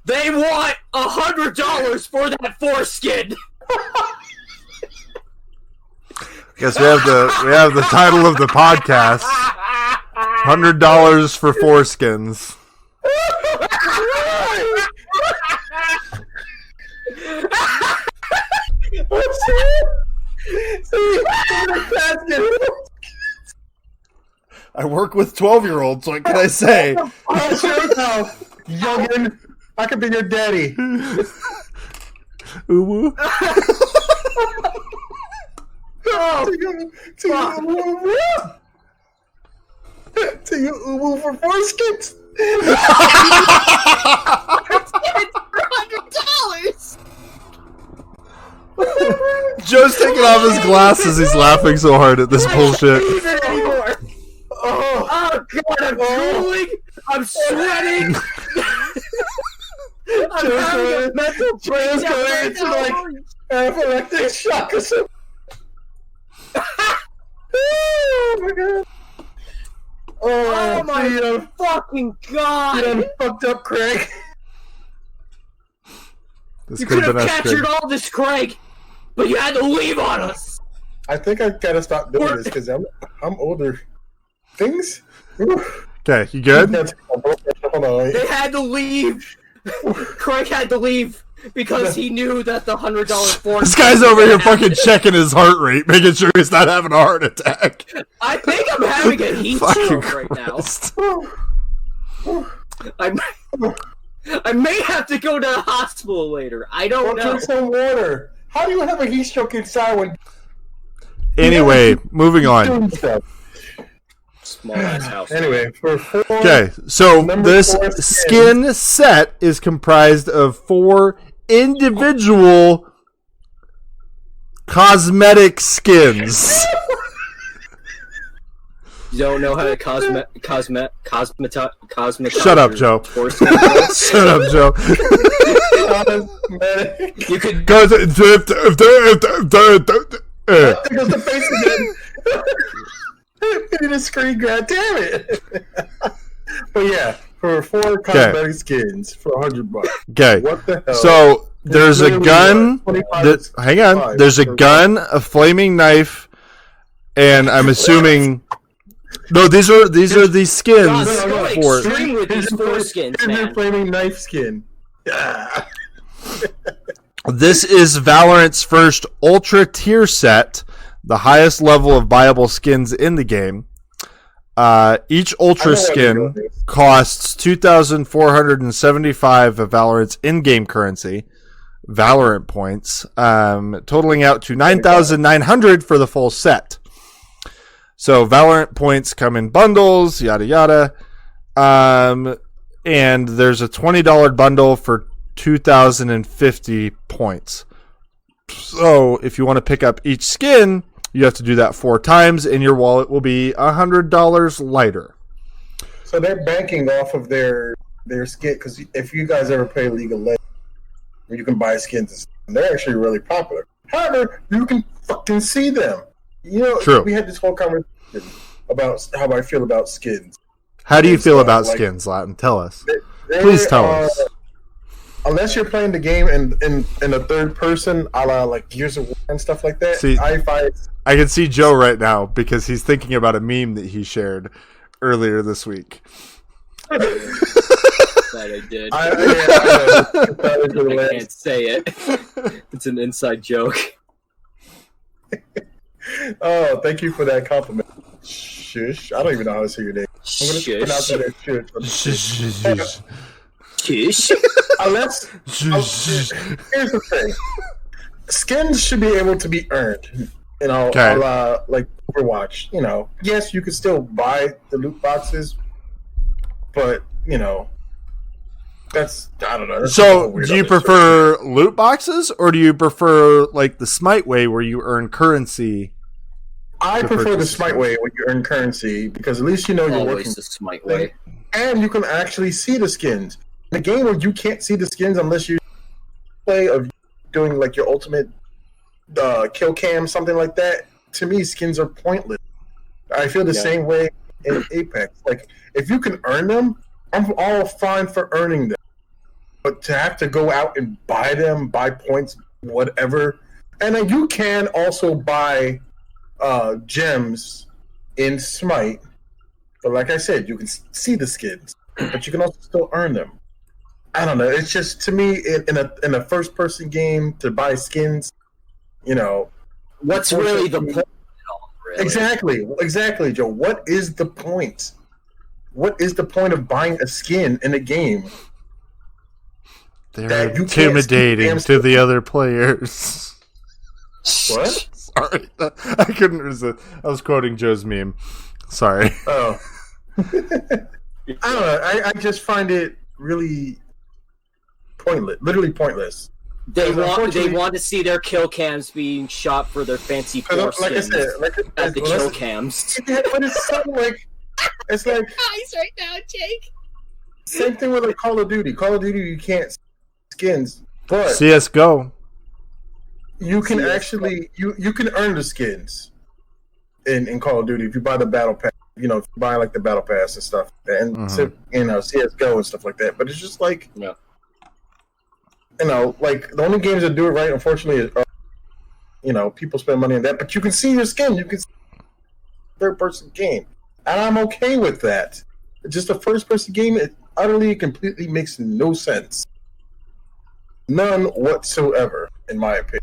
Speaker 3: They want $100 for that foreskin.
Speaker 1: Guess we have the title of the podcast. $100 for foreskins. I work with 12-year-olds. What can I say?
Speaker 2: Youngin, I could be your daddy.
Speaker 1: Uwu.
Speaker 2: To you, Uwu for foreskins.
Speaker 3: $100.
Speaker 1: Joe's taking off his glasses. He's laughing so hard at this bullshit.
Speaker 3: Oh God, I'm drooling. I'm sweating. I'm having a mental breakdown right now.
Speaker 2: Anaphylactic shock or something. Oh my God.
Speaker 3: Oh my fucking God.
Speaker 2: You done fucked up, Craig.
Speaker 3: You could have captured all this, Craig, but you had to leave on us.
Speaker 2: I think I gotta stop doing this because I'm older. Things?
Speaker 1: Okay, you good?
Speaker 2: Hold on.
Speaker 3: They had to leave. Craig had to leave because he knew that the $100 force.
Speaker 1: This guy's over here fucking checking his heart rate, making sure he's not having a heart attack.
Speaker 3: I think I'm having a heat stroke right now. I may have to go to the hospital later. I don't know.
Speaker 2: Drink some water. How do you have a heat stroke inside when?
Speaker 1: Anyway, moving on.
Speaker 3: Small ass house.
Speaker 2: Anyway, for four.
Speaker 1: Okay, so this skin set is comprised of 4 individual cosmetic skins.
Speaker 3: You don't know how to cosmetize.
Speaker 1: Shut up, Joe. Shut up, Joe.
Speaker 3: You could
Speaker 1: go to
Speaker 2: the face again. In a screen grab, damn it! But yeah, for 4 cosmetic skins for $100.
Speaker 1: Okay.
Speaker 2: What the hell?
Speaker 1: So there's a gun. Hang on. There's a gun, a flaming knife, and I'm assuming. No, these are the skins for.
Speaker 3: Extreme with these 4 skins, man.
Speaker 2: Flaming knife skin. Yeah.
Speaker 1: This is Valorant's first Ultra tier set, the highest level of viable skins in the game. Each Ultra skin costs 2,475 of Valorant's in-game currency, Valorant points, totaling out to 9,900 for the full set. So Valorant points come in bundles, yada yada. And there's a $20 bundle for 2,050 points. So if you want to pick up each skin, you have to do that 4 times, and your wallet will be $100 lighter.
Speaker 2: So they're banking off of their skin, because if you guys ever play League of Legends, you can buy skins, and they're actually really popular. However, you can fucking see them. You know,
Speaker 1: True.
Speaker 2: We had this whole conversation about how I feel about skins.
Speaker 1: How do you feel about skins, Latin? Tell us. Please tell us.
Speaker 2: Unless you're playing the game in a third person, a la like Gears of War and stuff like that.
Speaker 1: See, I can see Joe right now because he's thinking about a meme that he shared earlier this week.
Speaker 3: That I did. I can't say it. It's an inside joke.
Speaker 2: Oh, thank you for that compliment. Shush. I don't even know how to say your name. I'm going to pronounce it as shush.
Speaker 3: Shush.
Speaker 2: Unless, here's the thing. Skins should be able to be earned. You know, like Overwatch. You know, yes, you could still buy the loot boxes, but, you know, I don't know.
Speaker 1: So, do you prefer loot boxes, or do you prefer, like, the Smite way where you earn currency?
Speaker 2: I prefer the Smite way where you earn currency, because at least you know you're working
Speaker 3: the Smite way.
Speaker 2: And you can actually see the skins. In a game where you can't see the skins unless you play of doing, like, your ultimate kill cam, something like that, to me, skins are pointless. I feel the same way in Apex. Like, if you can earn them, I'm all fine for earning them. But to have to go out and buy them, buy points, whatever, and then you can also buy gems in Smite. But like I said, you can see the skins, but you can also still earn them. I don't know. It's just, to me, in a first person game to buy skins, you know,
Speaker 3: what's really the point?
Speaker 2: Really? Exactly, Joe. What is the point? What is the point of buying a skin in a game?
Speaker 1: They're intimidating to the other players.
Speaker 2: What?
Speaker 1: Sorry, I couldn't resist. I was quoting Joe's meme. Sorry.
Speaker 2: Oh. I don't know. I just find it really pointless. Literally pointless.
Speaker 3: They want to see their kill cams being shot for their fancy force
Speaker 2: like I said,
Speaker 3: at the kill cams.
Speaker 2: Yeah, but it's something like, it's like
Speaker 5: eyes right now, Jake.
Speaker 2: Same thing with like Call of Duty. Call of Duty, you can't skins, but
Speaker 1: CS:GO, you
Speaker 2: can actually you can earn the skins in Call of Duty if you buy the battle pass. You know, if you buy like the battle pass and stuff, and CS:GO and stuff like that. But it's just like,
Speaker 3: yeah.
Speaker 2: You know, like the only games that do it right, unfortunately, is, you know, people spend money on that. But you can see your skin. You can see third-person game, and I'm okay with that. It's just a first-person game. It utterly, completely makes no sense. None whatsoever, in my opinion.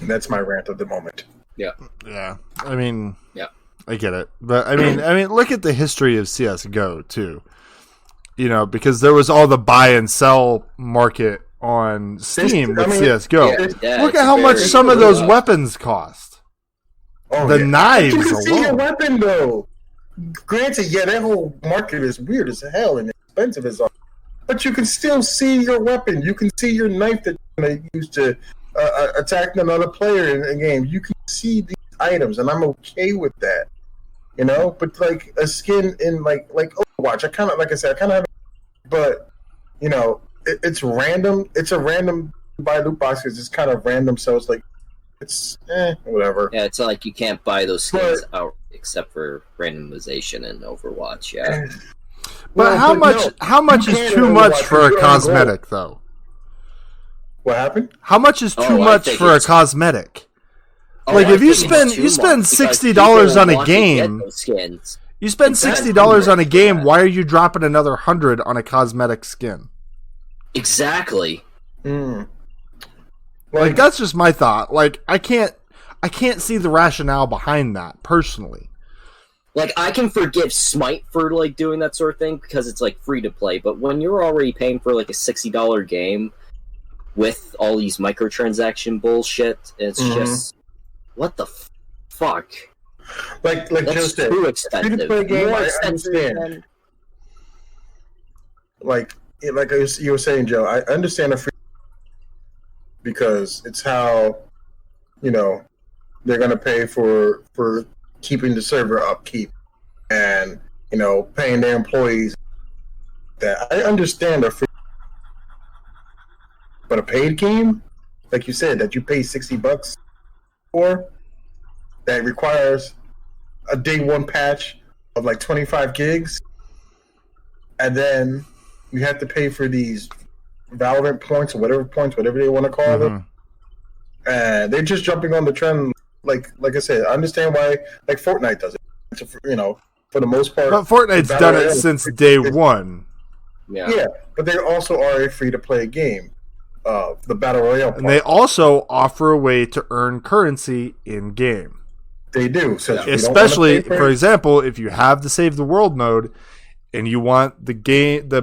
Speaker 2: And that's my rant of the moment.
Speaker 3: Yeah.
Speaker 1: Yeah. I mean,
Speaker 3: yeah,
Speaker 1: I get it, but I mean, look at the history of CS:GO too. You know, because there was all the buy and sell market on Steam with CS:GO. Look at how much some of those weapons cost.
Speaker 2: Oh,
Speaker 1: the knives
Speaker 2: but you can
Speaker 1: alone.
Speaker 2: See your weapon though. Granted, yeah, that whole market is weird as hell and expensive as all. But you can still see your weapon. You can see your knife that you're going to use to attack another player in a game. You can see these items, and I'm okay with that. You know, but like a skin in like Overwatch, I kind of have, but you know, it's random. It's a random buy loot box because it's kind of random. So it's like it's whatever.
Speaker 3: Yeah, it's like you can't buy those skins out except for randomization in Overwatch. Yeah.
Speaker 1: But how much is too much for a cosmetic though?
Speaker 2: What happened?
Speaker 1: How much is too much for a cosmetic? Like if you spend $60 on a game, you spend $60 on a game. Why are you dropping another $100 on a cosmetic skin?
Speaker 3: Exactly.
Speaker 1: Like that's just my thought. Like I can't see the rationale behind that personally.
Speaker 3: Like I can forgive Smite for like doing that sort of thing because it's like free to play. But when you're already paying for like a $60 game with all these microtransaction bullshit, it's just. What the fuck?
Speaker 2: Like Joe said,
Speaker 3: too expensive.
Speaker 2: Free-to-play game,
Speaker 3: More
Speaker 2: I
Speaker 3: expensive
Speaker 2: understand. Like you were saying, Joe, I understand a free because it's how, you know, they're gonna pay for keeping the server upkeep and, you know, paying their employees. That I understand a free, but a paid game, like you said, that you pay $60 for, that requires a day one patch of like 25 gigs, and then you have to pay for these Valorant points or whatever they want to call them. And they're just jumping on the trend. Like I said, I understand why like Fortnite does it. You know, for the most part.
Speaker 1: But Fortnite's done it since day one.
Speaker 2: Yeah, but they also are a free to play game. The Battle Royale part.
Speaker 1: And they also offer a way to earn currency in game.
Speaker 2: They do.
Speaker 1: Especially, for example, if you have the Save the World mode and you want the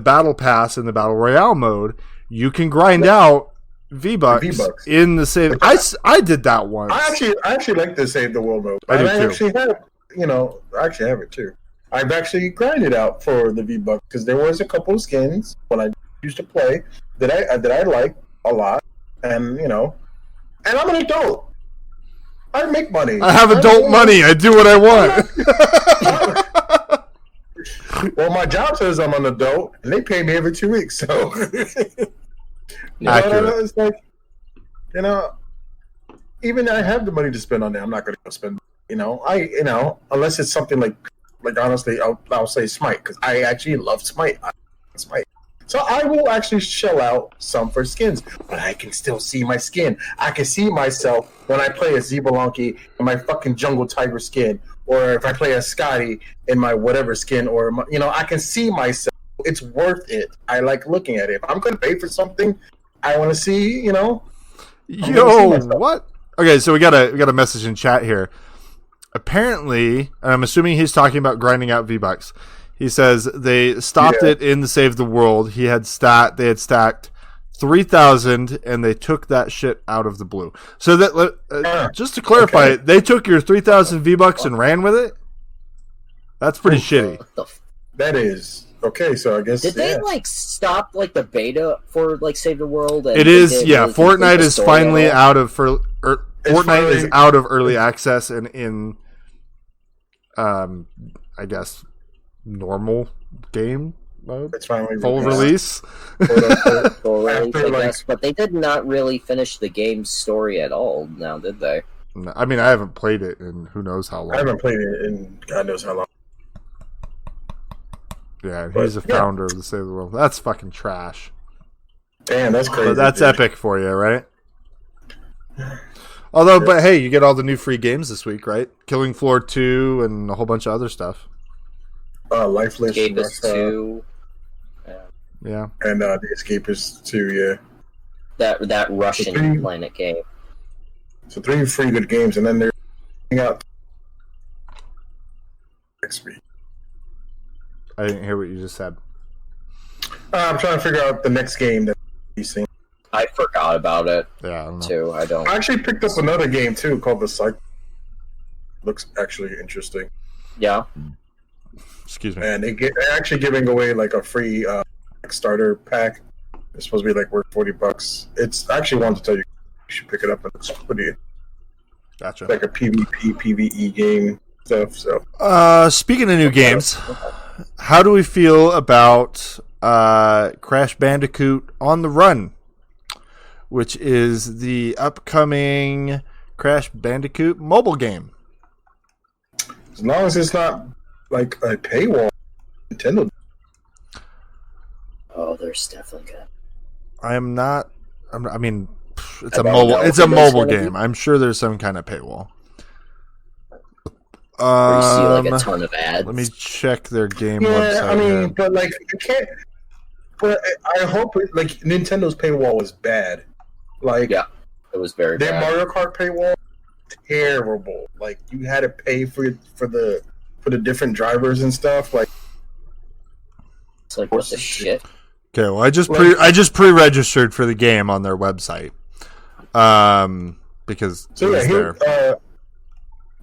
Speaker 1: Battle Pass in the Battle Royale mode, you can grind out V-Bucks in the Save. I did that once.
Speaker 2: I actually like the Save the World mode.
Speaker 1: I do too.
Speaker 2: Actually have, I actually have it too. I've actually grinded out for the V-Bucks because there was a couple of skins when I used to play that I like a lot, and and I'm an adult. I make money.
Speaker 1: I have adult money. I do what I want.
Speaker 2: Well, my job says I'm an adult, and they pay me every 2 weeks. So, it's like, even I have the money to spend on there. I'm not going to spend unless it's something like honestly, I'll say Smite because I actually love Smite. So I will actually shell out some for skins, but I can still see my skin. I can see myself when I play a Xbalanque in my fucking Jungle Tiger skin, or if I play a Scotty in my whatever skin, or I can see myself. It's worth it. I like looking at it. If I'm going to pay for something, I want to see. Yo,
Speaker 1: what? Okay, so we got a message in chat here. Apparently, and I'm assuming he's talking about grinding out V-Bucks. He says they stopped it in the Save the World. They had stacked 3,000, and they took that shit out of the blue. So that just to clarify, they took your 3,000 V-Bucks and ran with it. That's pretty shitty.
Speaker 2: That is okay. So I guess
Speaker 3: did they stop the beta for Save the World? And
Speaker 1: it is Fortnite is finally out of Fortnite is out of early access and in I guess normal game mode.
Speaker 2: It's finally
Speaker 1: full release.
Speaker 3: Full release, I guess. But they did not really finish the game's story at all. Now, did they?
Speaker 1: No, I mean, I haven't played it in who knows how long.
Speaker 2: I haven't played it in God knows how long.
Speaker 1: Yeah, he's a founder of the Save the World. That's fucking trash.
Speaker 2: Damn, that's crazy.
Speaker 1: But that's epic for you, right? Although, but hey, you get all the new free games this week, right? Killing Floor 2 and a whole bunch of other stuff.
Speaker 2: Lifeless.
Speaker 3: Escapist 2.
Speaker 1: Yeah.
Speaker 2: And the Escapist 2, yeah.
Speaker 3: That Russian planet game.
Speaker 2: So 3 free good games, and then they're out next week.
Speaker 1: I didn't hear what you just said.
Speaker 2: I'm trying to figure out the next game that he's seeing.
Speaker 3: I forgot about it.
Speaker 1: Yeah, I don't know.
Speaker 3: Too. I don't.
Speaker 2: I actually picked up another game too called The Cycle. Looks actually interesting.
Speaker 3: Yeah.
Speaker 1: Excuse me.
Speaker 2: And they're actually giving away a free starter pack. It's supposed to be worth $40. It's I actually wanted to tell you should pick it up, and it's pretty.
Speaker 1: Gotcha.
Speaker 2: It's like a PvP, PvE game stuff. So.
Speaker 1: Speaking of new games, how do we feel about Crash Bandicoot on the Run, which is the upcoming Crash Bandicoot mobile game?
Speaker 2: As long as it's not a paywall, Nintendo.
Speaker 3: Oh, there's definitely good.
Speaker 1: I mean, it's a mobile. It's a mobile game. I'm sure there's some kind of paywall.
Speaker 3: Or you see a ton of ads.
Speaker 1: Let me check their game website.
Speaker 2: I mean, but you can't. But I hope Nintendo's paywall was bad.
Speaker 3: Yeah, it was very
Speaker 2: their
Speaker 3: bad.
Speaker 2: Mario Kart paywall, terrible. You had to pay for the different drivers and stuff.
Speaker 3: It's what the shit.
Speaker 1: Okay, well, I just pre-registered for the game on their website, because there.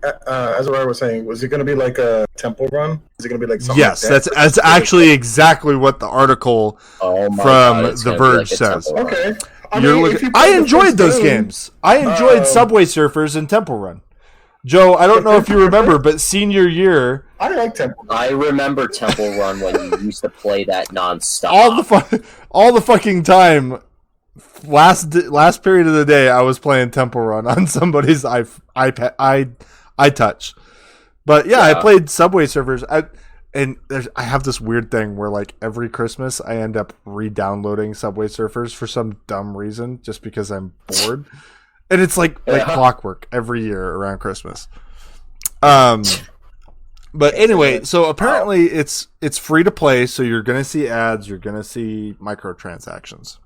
Speaker 2: As I was saying, was it going to be a temple run? Is it going to be something?
Speaker 1: Yes, that's actually exactly what the article from The Verge says.
Speaker 2: Okay,
Speaker 1: I enjoyed those games. I enjoyed Subway Surfers and Temple Run. Joe, I don't know if you remember, but senior year,
Speaker 2: I like Temple Run.
Speaker 3: I remember Temple Run when you used to play that nonstop.
Speaker 1: All the fucking time. Last period of the day, I was playing Temple Run on somebody's iPad. iTouch. But yeah, I played Subway Surfers. I have this weird thing where every Christmas I end up re-downloading Subway Surfers for some dumb reason, just because I'm bored. And it's like clockwork every year around Christmas. But anyway, so apparently it's free to play, so you're gonna see ads, you're gonna see microtransactions.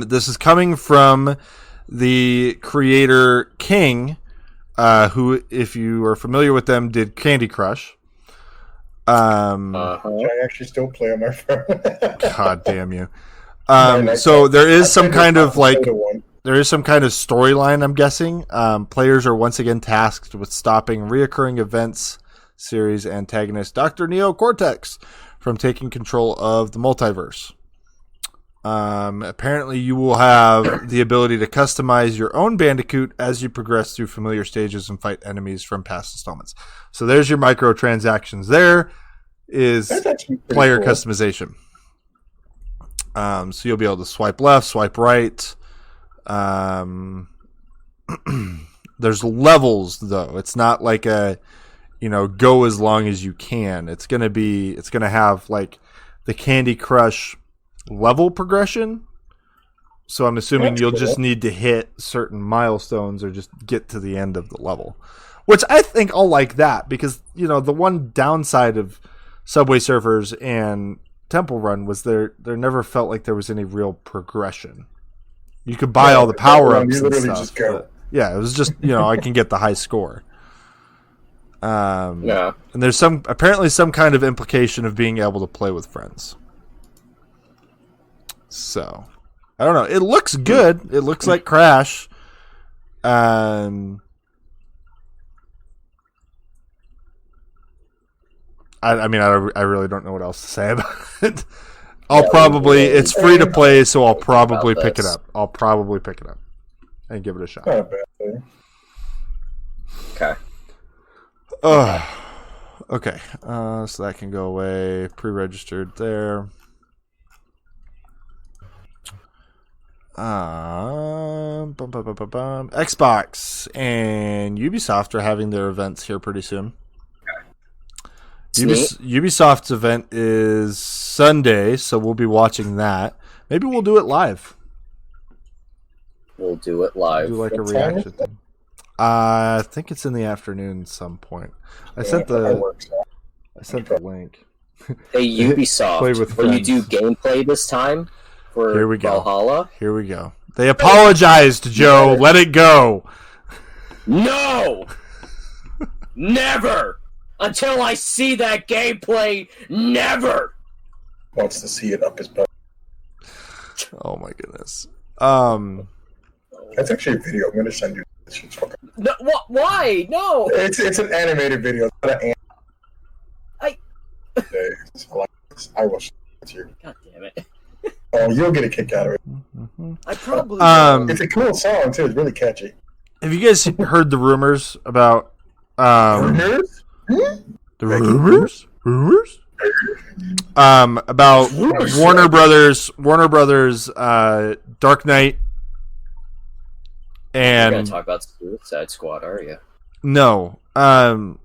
Speaker 1: This is coming from the creator King, who, if you are familiar with them, did Candy Crush.
Speaker 2: I actually still play on my phone.
Speaker 1: God damn you. So there is some kind of storyline, I'm guessing. Players are once again tasked with stopping reoccurring events series antagonist Dr. Neo Cortex from taking control of the multiverse. Apparently you will have the ability to customize your own Bandicoot as you progress through familiar stages and fight enemies from past installments. So there's your microtransactions. There is player customization. So you'll be able to swipe left, swipe right. There's levels though. It's not like a, go as long as you can. It's gonna have like the Candy Crush level progression. So I'm assuming you'll just need to hit certain milestones or just get to the end of the level, which I think I'll like that because, the one downside of Subway Surfers and Temple Run was there never felt like there was any real progression. You could buy all the power-ups and stuff. Just go. Yeah, it was just, I can get the high score. And there's apparently some kind of implication of being able to play with friends. So, I don't know. It looks good. It looks like Crash. I really don't know what else to say about it. It's free to play, so I'll probably pick it up. And give it a shot.
Speaker 2: Not a bad thing.
Speaker 3: Okay.
Speaker 1: Okay. So that can go away. Pre-registered there. Xbox and Ubisoft are having their events here pretty soon. Ubisoft's event is Sunday, so we'll be watching that. Maybe we'll do it live.
Speaker 3: We'll do it live.
Speaker 1: Do like a reaction thing. I think it's in the afternoon at some point. I sent the link.
Speaker 3: Hey, Ubisoft, will you do gameplay this time for
Speaker 1: Here we go.
Speaker 3: Valhalla?
Speaker 1: Here we go. They apologized, Joe. Let it go.
Speaker 3: No! Never! Until I see that gameplay, never!
Speaker 2: Wants to see it up his butt.
Speaker 1: Oh my goodness.
Speaker 2: That's actually a video. I'm going to send you. This shit's fucking...
Speaker 3: No, why? No!
Speaker 2: It's an animated video. It's not an I will show it to you.
Speaker 3: God damn it.
Speaker 2: Oh, you'll get a kick out of it.
Speaker 1: Mm-hmm.
Speaker 3: I probably will.
Speaker 2: It's a cool song, too. It's really catchy.
Speaker 1: Have you guys heard the rumors about...
Speaker 2: Rumors?
Speaker 1: The rumors? About Warner Brothers, Dark Knight, and...
Speaker 3: You're going to talk about Suicide Squad, are you?
Speaker 1: No. Warner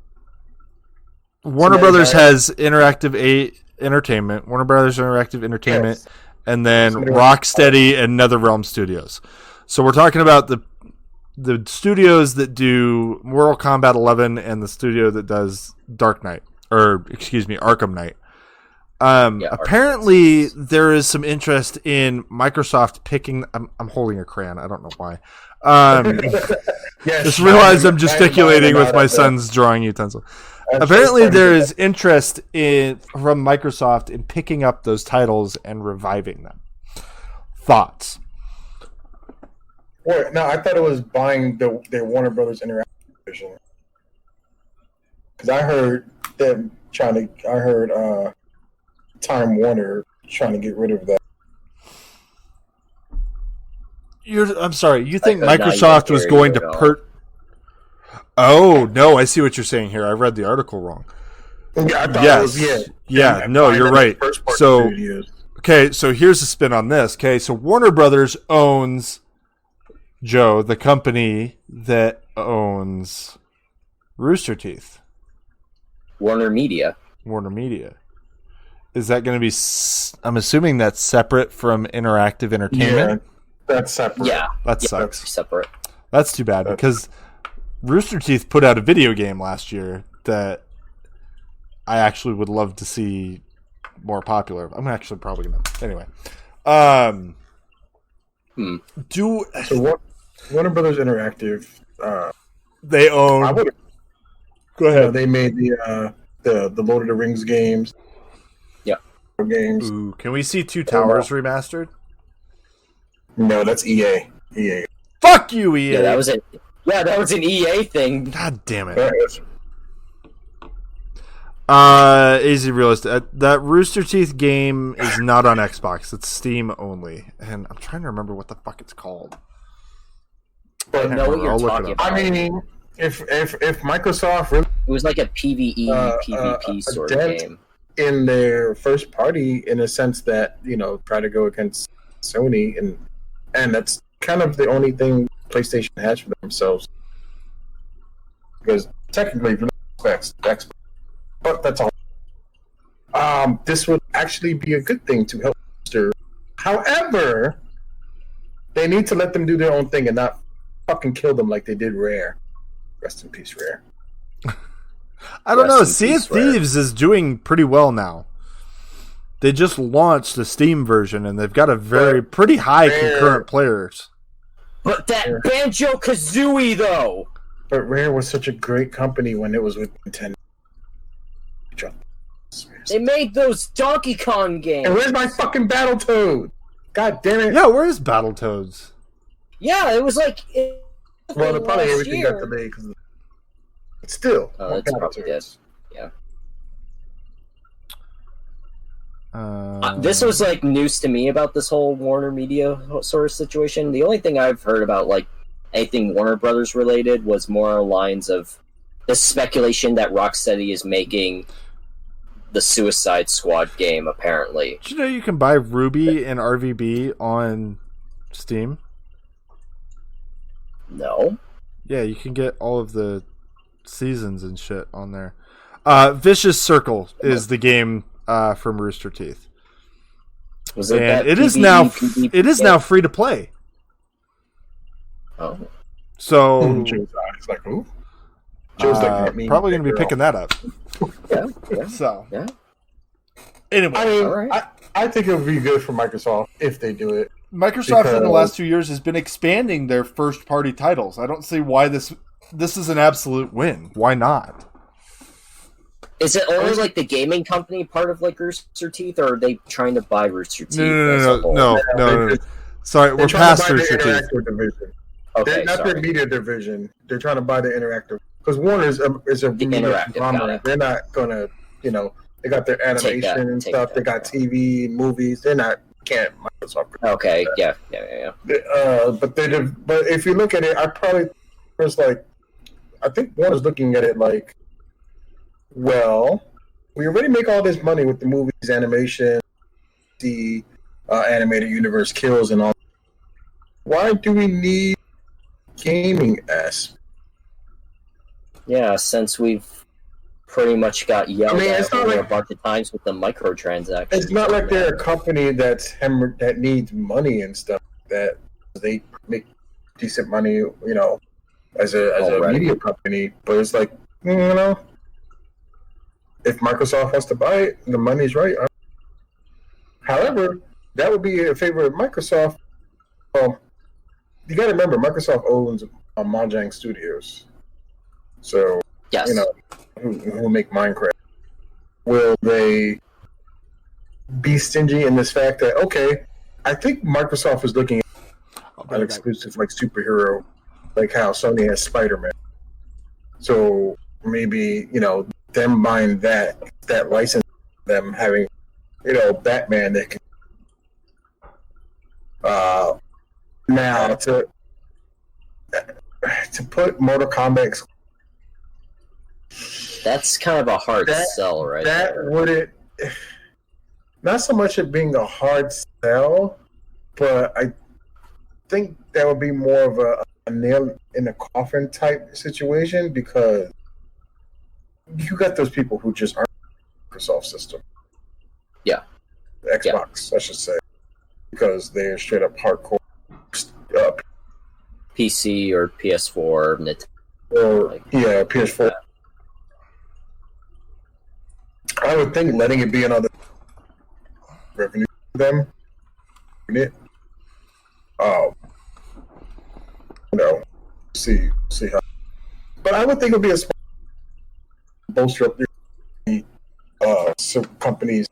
Speaker 1: Brothers has Interactive Entertainment. Warner Brothers Interactive Entertainment, yes. And then Rocksteady and NetherRealm Studios. So we're talking about the studios that do Mortal Kombat 11 and the studio that does Arkham Knight. Apparently, there is some interest in Microsoft picking. I'm holding a crayon. I don't know why. Just realized I'm gesticulating with my son's drawing utensil. Apparently, there is interest from Microsoft in picking up those titles and reviving them. Thoughts?
Speaker 2: Wait, no, I thought it was buying the Warner Brothers Interactive division. Because I heard them Time Warner trying to get rid of that.
Speaker 1: I'm sorry. You think Microsoft was going to Oh, no, I see what you're saying here. I read the article wrong.
Speaker 2: Yeah, I thought it was,
Speaker 1: no, you're right. So, okay, so here's the spin on this. Okay, so Warner Brothers owns, Joe, the company that owns Rooster Teeth.
Speaker 3: Warner Media.
Speaker 1: Is that going to be... I'm assuming that's separate from Interactive Entertainment?
Speaker 2: Yeah, that's separate.
Speaker 3: Yeah.
Speaker 1: That sucks.
Speaker 3: That's separate.
Speaker 1: That's too bad, because Rooster Teeth put out a video game last year that I actually would love to see more popular. I'm actually probably going to... Anyway.
Speaker 2: So what Warner Brothers Interactive...
Speaker 1: they own... Go ahead.
Speaker 2: They made the Lord of the Rings games.
Speaker 3: Yeah.
Speaker 2: Games.
Speaker 1: Ooh, can we see Two Towers remastered?
Speaker 2: No, that's EA.
Speaker 1: Fuck you, EA.
Speaker 3: Yeah, that was an EA thing.
Speaker 1: God damn it. Easy realist. That Rooster Teeth game is not on Xbox. It's Steam only, and I'm trying to remember what the fuck it's called.
Speaker 3: I know what you're talking about.
Speaker 2: I mean, if Microsoft really,
Speaker 3: it was like a PvE PvP sort of game
Speaker 2: in their first party, in a sense that try to go against Sony, and that's kind of the only thing PlayStation has for themselves. because technically, specs, but that's all. This would actually be a good thing to help Rooster. However, they need to let them do their own thing and not fucking kill them like they did Rare. Rest in peace, Rare.
Speaker 1: I don't know. Sea of Thieves is doing pretty well now. They just launched the Steam version, and they've got a pretty high concurrent players.
Speaker 3: But that Banjo-Kazooie, though!
Speaker 2: But Rare was such a great company when it was with Nintendo.
Speaker 3: They made those Donkey Kong games!
Speaker 2: And where's my fucking Battletoad? God damn it.
Speaker 1: Yeah, where's Battletoads?
Speaker 3: Yeah, it was like...
Speaker 2: Well, probably everything got delayed because... But still.
Speaker 3: Oh, that's probably this. Yeah. This was like news to me about this whole Warner Media sort of situation. The only thing I've heard about like anything Warner Brothers related was more along the lines of the speculation that Rocksteady is making the Suicide Squad game. Apparently,
Speaker 1: did you know you can buy Ruby and RVB on Steam?
Speaker 3: No.
Speaker 1: Yeah, you can get all of the seasons and shit on there. Vicious Circle is the game from Rooster Teeth. It is now free to play.
Speaker 3: Oh.
Speaker 2: So Joe's like, who? Joe's
Speaker 1: probably going to be picking that up.
Speaker 3: Yeah.
Speaker 1: So.
Speaker 3: Yeah.
Speaker 2: Anyway, I mean, I think it would be good for Microsoft if they do it.
Speaker 1: Microsoft in the last 2 years has been expanding their first-party titles. I don't see why this is an absolute win. Why not?
Speaker 3: Is it only like the gaming company part of like Rooster Teeth, or are they trying to buy Rooster Teeth?
Speaker 1: No. Sorry, we're past Rooster Teeth.
Speaker 2: Okay, they're not their media division. They're trying to buy the interactive because Warner is a media conglomerate. They're not gonna, they got their animation and stuff. They got TV, movies. They're not. Can't Microsoft.
Speaker 3: Okay, yeah.
Speaker 2: But if you look at it, I think Warner's looking at it like, well, we already make all this money with the movies, animation, the animated universe kills and all. Why do we need gaming aspects?
Speaker 3: Yeah, since we've pretty much got yelled at a bunch of times with the microtransactions.
Speaker 2: It's not like they're a company that needs money and stuff. That they make decent money, as a media company. But it's like, if Microsoft wants to buy it, the money's right. However, that would be in favor of Microsoft. You got to remember, Microsoft owns Mojang Studios. So,
Speaker 3: yes.
Speaker 2: Who make Minecraft. Will they be stingy in this fact that, okay, I think Microsoft is looking at an exclusive like superhero, like how Sony has Spider-Man. So maybe, them buying that license, them having, Batman that can now to put Mortal Kombat.
Speaker 3: That's kind of a hard sell, right?
Speaker 2: That wouldn't. Not so much it being a hard sell, but I think that would be more of a nail in the coffin type situation because you got those people who just aren't Microsoft system.
Speaker 3: Yeah.
Speaker 2: Xbox, I should say, because they're straight up hardcore
Speaker 3: PC or PS4, Nintendo.
Speaker 2: Or PS4. I would think letting it be another revenue for them. See how. But I would think it would be a small bolster up some companies.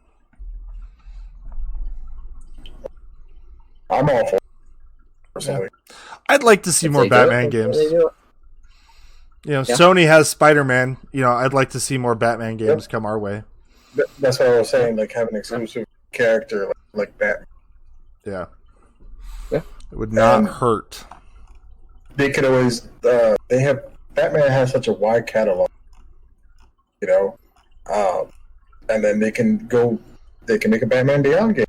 Speaker 2: I'm all for it, personally.
Speaker 1: I'd like to see more Batman games. Sony has Spider-Man. I'd like to see more Batman games come our way.
Speaker 2: That's what I was saying, like having an exclusive character like Batman.
Speaker 1: Yeah. It would not hurt.
Speaker 2: They could always Batman has such a wide catalog, and then they can make a Batman Beyond game.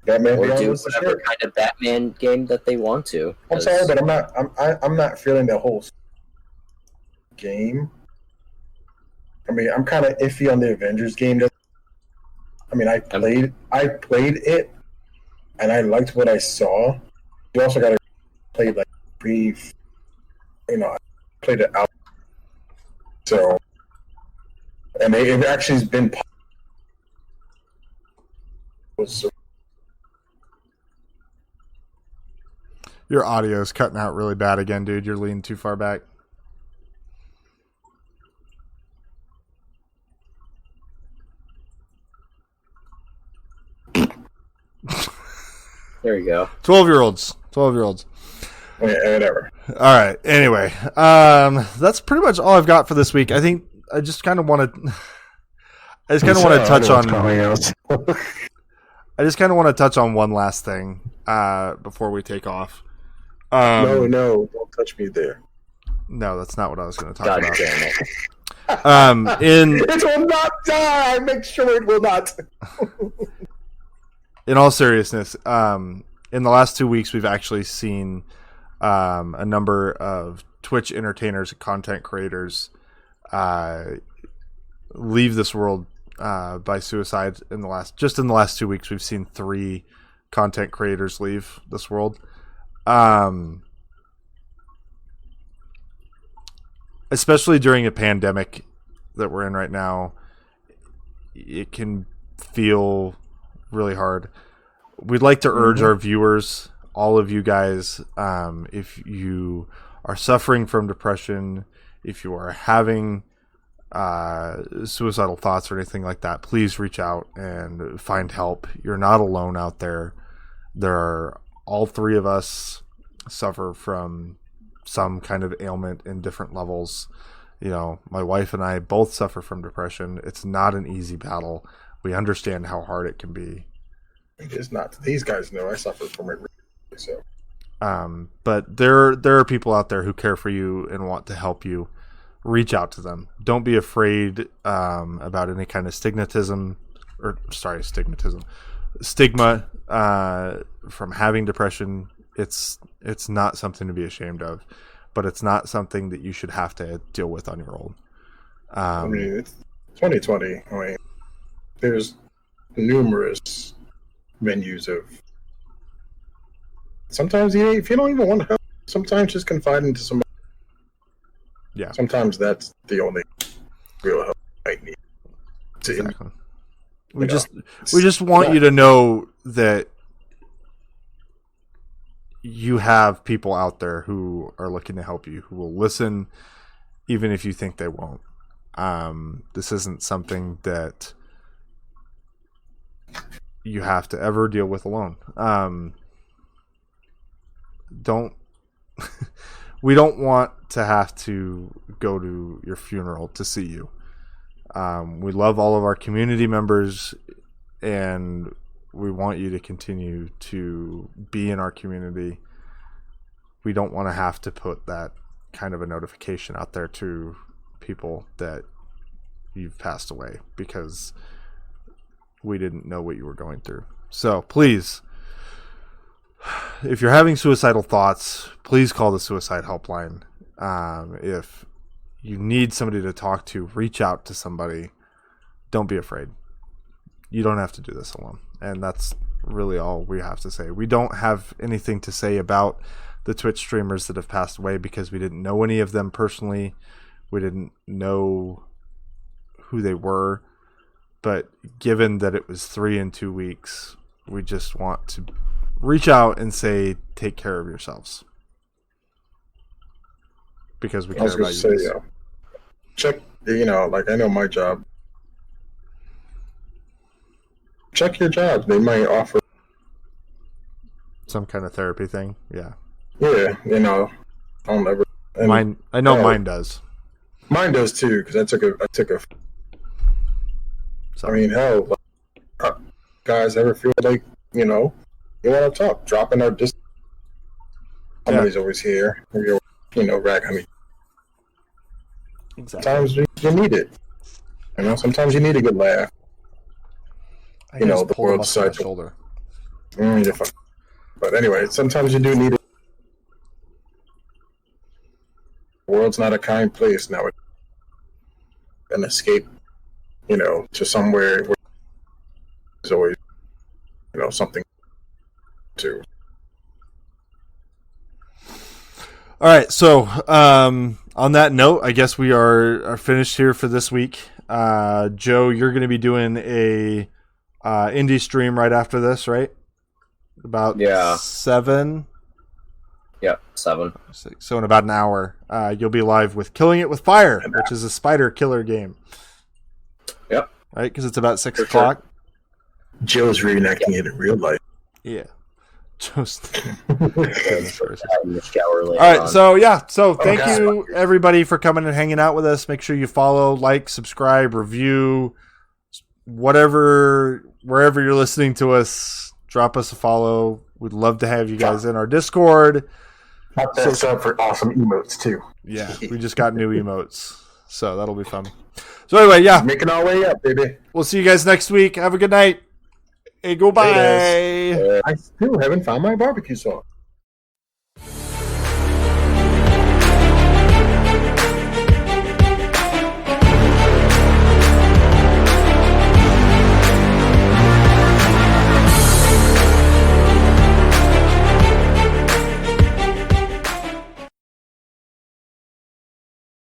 Speaker 3: Batman Beyond do whatever kind of Batman game that they want to.
Speaker 2: I'm sorry, but I'm not feeling the whole game. I mean, I'm kind of iffy on the Avengers game. I mean, I played it, and I liked what I saw. You also got to play like brief. I played it out. So, and it actually has been.
Speaker 1: Your audio is cutting out really bad again, dude. You're leaning too far back.
Speaker 3: There you go.
Speaker 1: 12-year-olds.
Speaker 2: Whatever.
Speaker 1: All right. Anyway, that's pretty much all I've got for this week. I think I just kind of want to. I just kind of want to touch on. I just kind of want to touch on one last thing before we take off.
Speaker 2: No, don't touch me there.
Speaker 1: No, that's not what I was going to talk about.
Speaker 2: Damn it.
Speaker 1: It
Speaker 2: will not die. Make sure it will not.
Speaker 1: In all seriousness, in the last 2 weeks, we've actually seen a number of Twitch entertainers and content creators leave this world by suicide. In the last 2 weeks, we've seen 3 content creators leave this world. Especially during a pandemic that we're in right now, it can feel really hard. We'd like to urge our viewers, all of you guys, if you are suffering from depression, if you are having suicidal thoughts or anything like that, please reach out and find help. You're not alone out there. All 3 of us suffer from some kind of ailment in different levels. My wife and I both suffer from depression. It's not an easy battle. We understand how hard it can be.
Speaker 2: It's not. These guys know I suffer from it. So,
Speaker 1: but there are people out there who care for you and want to help you. Reach out to them. Don't be afraid about any kind of stigma from having depression. It's not something to be ashamed of, but it's not something that you should have to deal with on your own.
Speaker 2: I mean, it's 2020. I mean, there's numerous venues of. Sometimes if you don't even want to help, sometimes just confide into somebody.
Speaker 1: Yeah.
Speaker 2: Sometimes that's the only real help I need.
Speaker 1: Exactly. We just want you to know that you have people out there who are looking to help you, who will listen, even if you think they won't. This isn't something that you have to ever deal with alone. We don't want to have to go to your funeral to see you. We love all of our community members, and we want you to continue to be in our community. We don't want to have to put that kind of a notification out there to people that you've passed away because we didn't know what you were going through. So please, if you're having suicidal thoughts, please call the suicide helpline. If you need somebody to talk to, reach out to somebody. Don't be afraid. You don't have to do this alone. And that's really all we have to say. We don't have anything to say about the Twitch streamers that have passed away because we didn't know any of them personally. We didn't know who they were. But given that it was 3 in 2 weeks, we just want to reach out and say, take care of yourselves. Because we care about you.
Speaker 2: Yeah. Check, like I know my job. Check your job. They might offer
Speaker 1: some kind of therapy thing. Yeah.
Speaker 2: Yeah, I'll never.
Speaker 1: Mine does.
Speaker 2: Mine does too, because I took a. I mean, hell, guys, ever feel like you want to talk? Dropping our distance. Somebody's always here. Rag on me.
Speaker 1: Exactly.
Speaker 2: Sometimes you need it. Sometimes you need a good laugh. The world decides to shoulder. But anyway, sometimes you do need it. The world's not a kind place now. An escape, to somewhere where there's always, something to.
Speaker 1: All right, so on that note, I guess we are finished here for this week. Joe, you're going to be doing a indie stream right after this, right? About 7.
Speaker 3: Yeah, 7.
Speaker 1: So in about an hour, you'll be live with Killing It with Fire, which is a spider killer game.
Speaker 3: Yep.
Speaker 1: Right, because it's about 6 o'clock.
Speaker 2: Joe's reenacting it in real life.
Speaker 1: Yeah. Just
Speaker 3: All
Speaker 1: right, so thank you everybody for coming and hanging out with us. Make sure you follow, like, subscribe, review, wherever you're listening to us. Drop us a follow. We'd love to have you guys in our Discord.
Speaker 2: Not that up for awesome emotes too.
Speaker 1: Yeah, we just got new emotes, so that'll be fun. So anyway,
Speaker 2: making our way up, baby.
Speaker 1: We'll see you guys next week. Have a good night. Hey, goodbye.
Speaker 2: I still haven't found my barbecue sauce.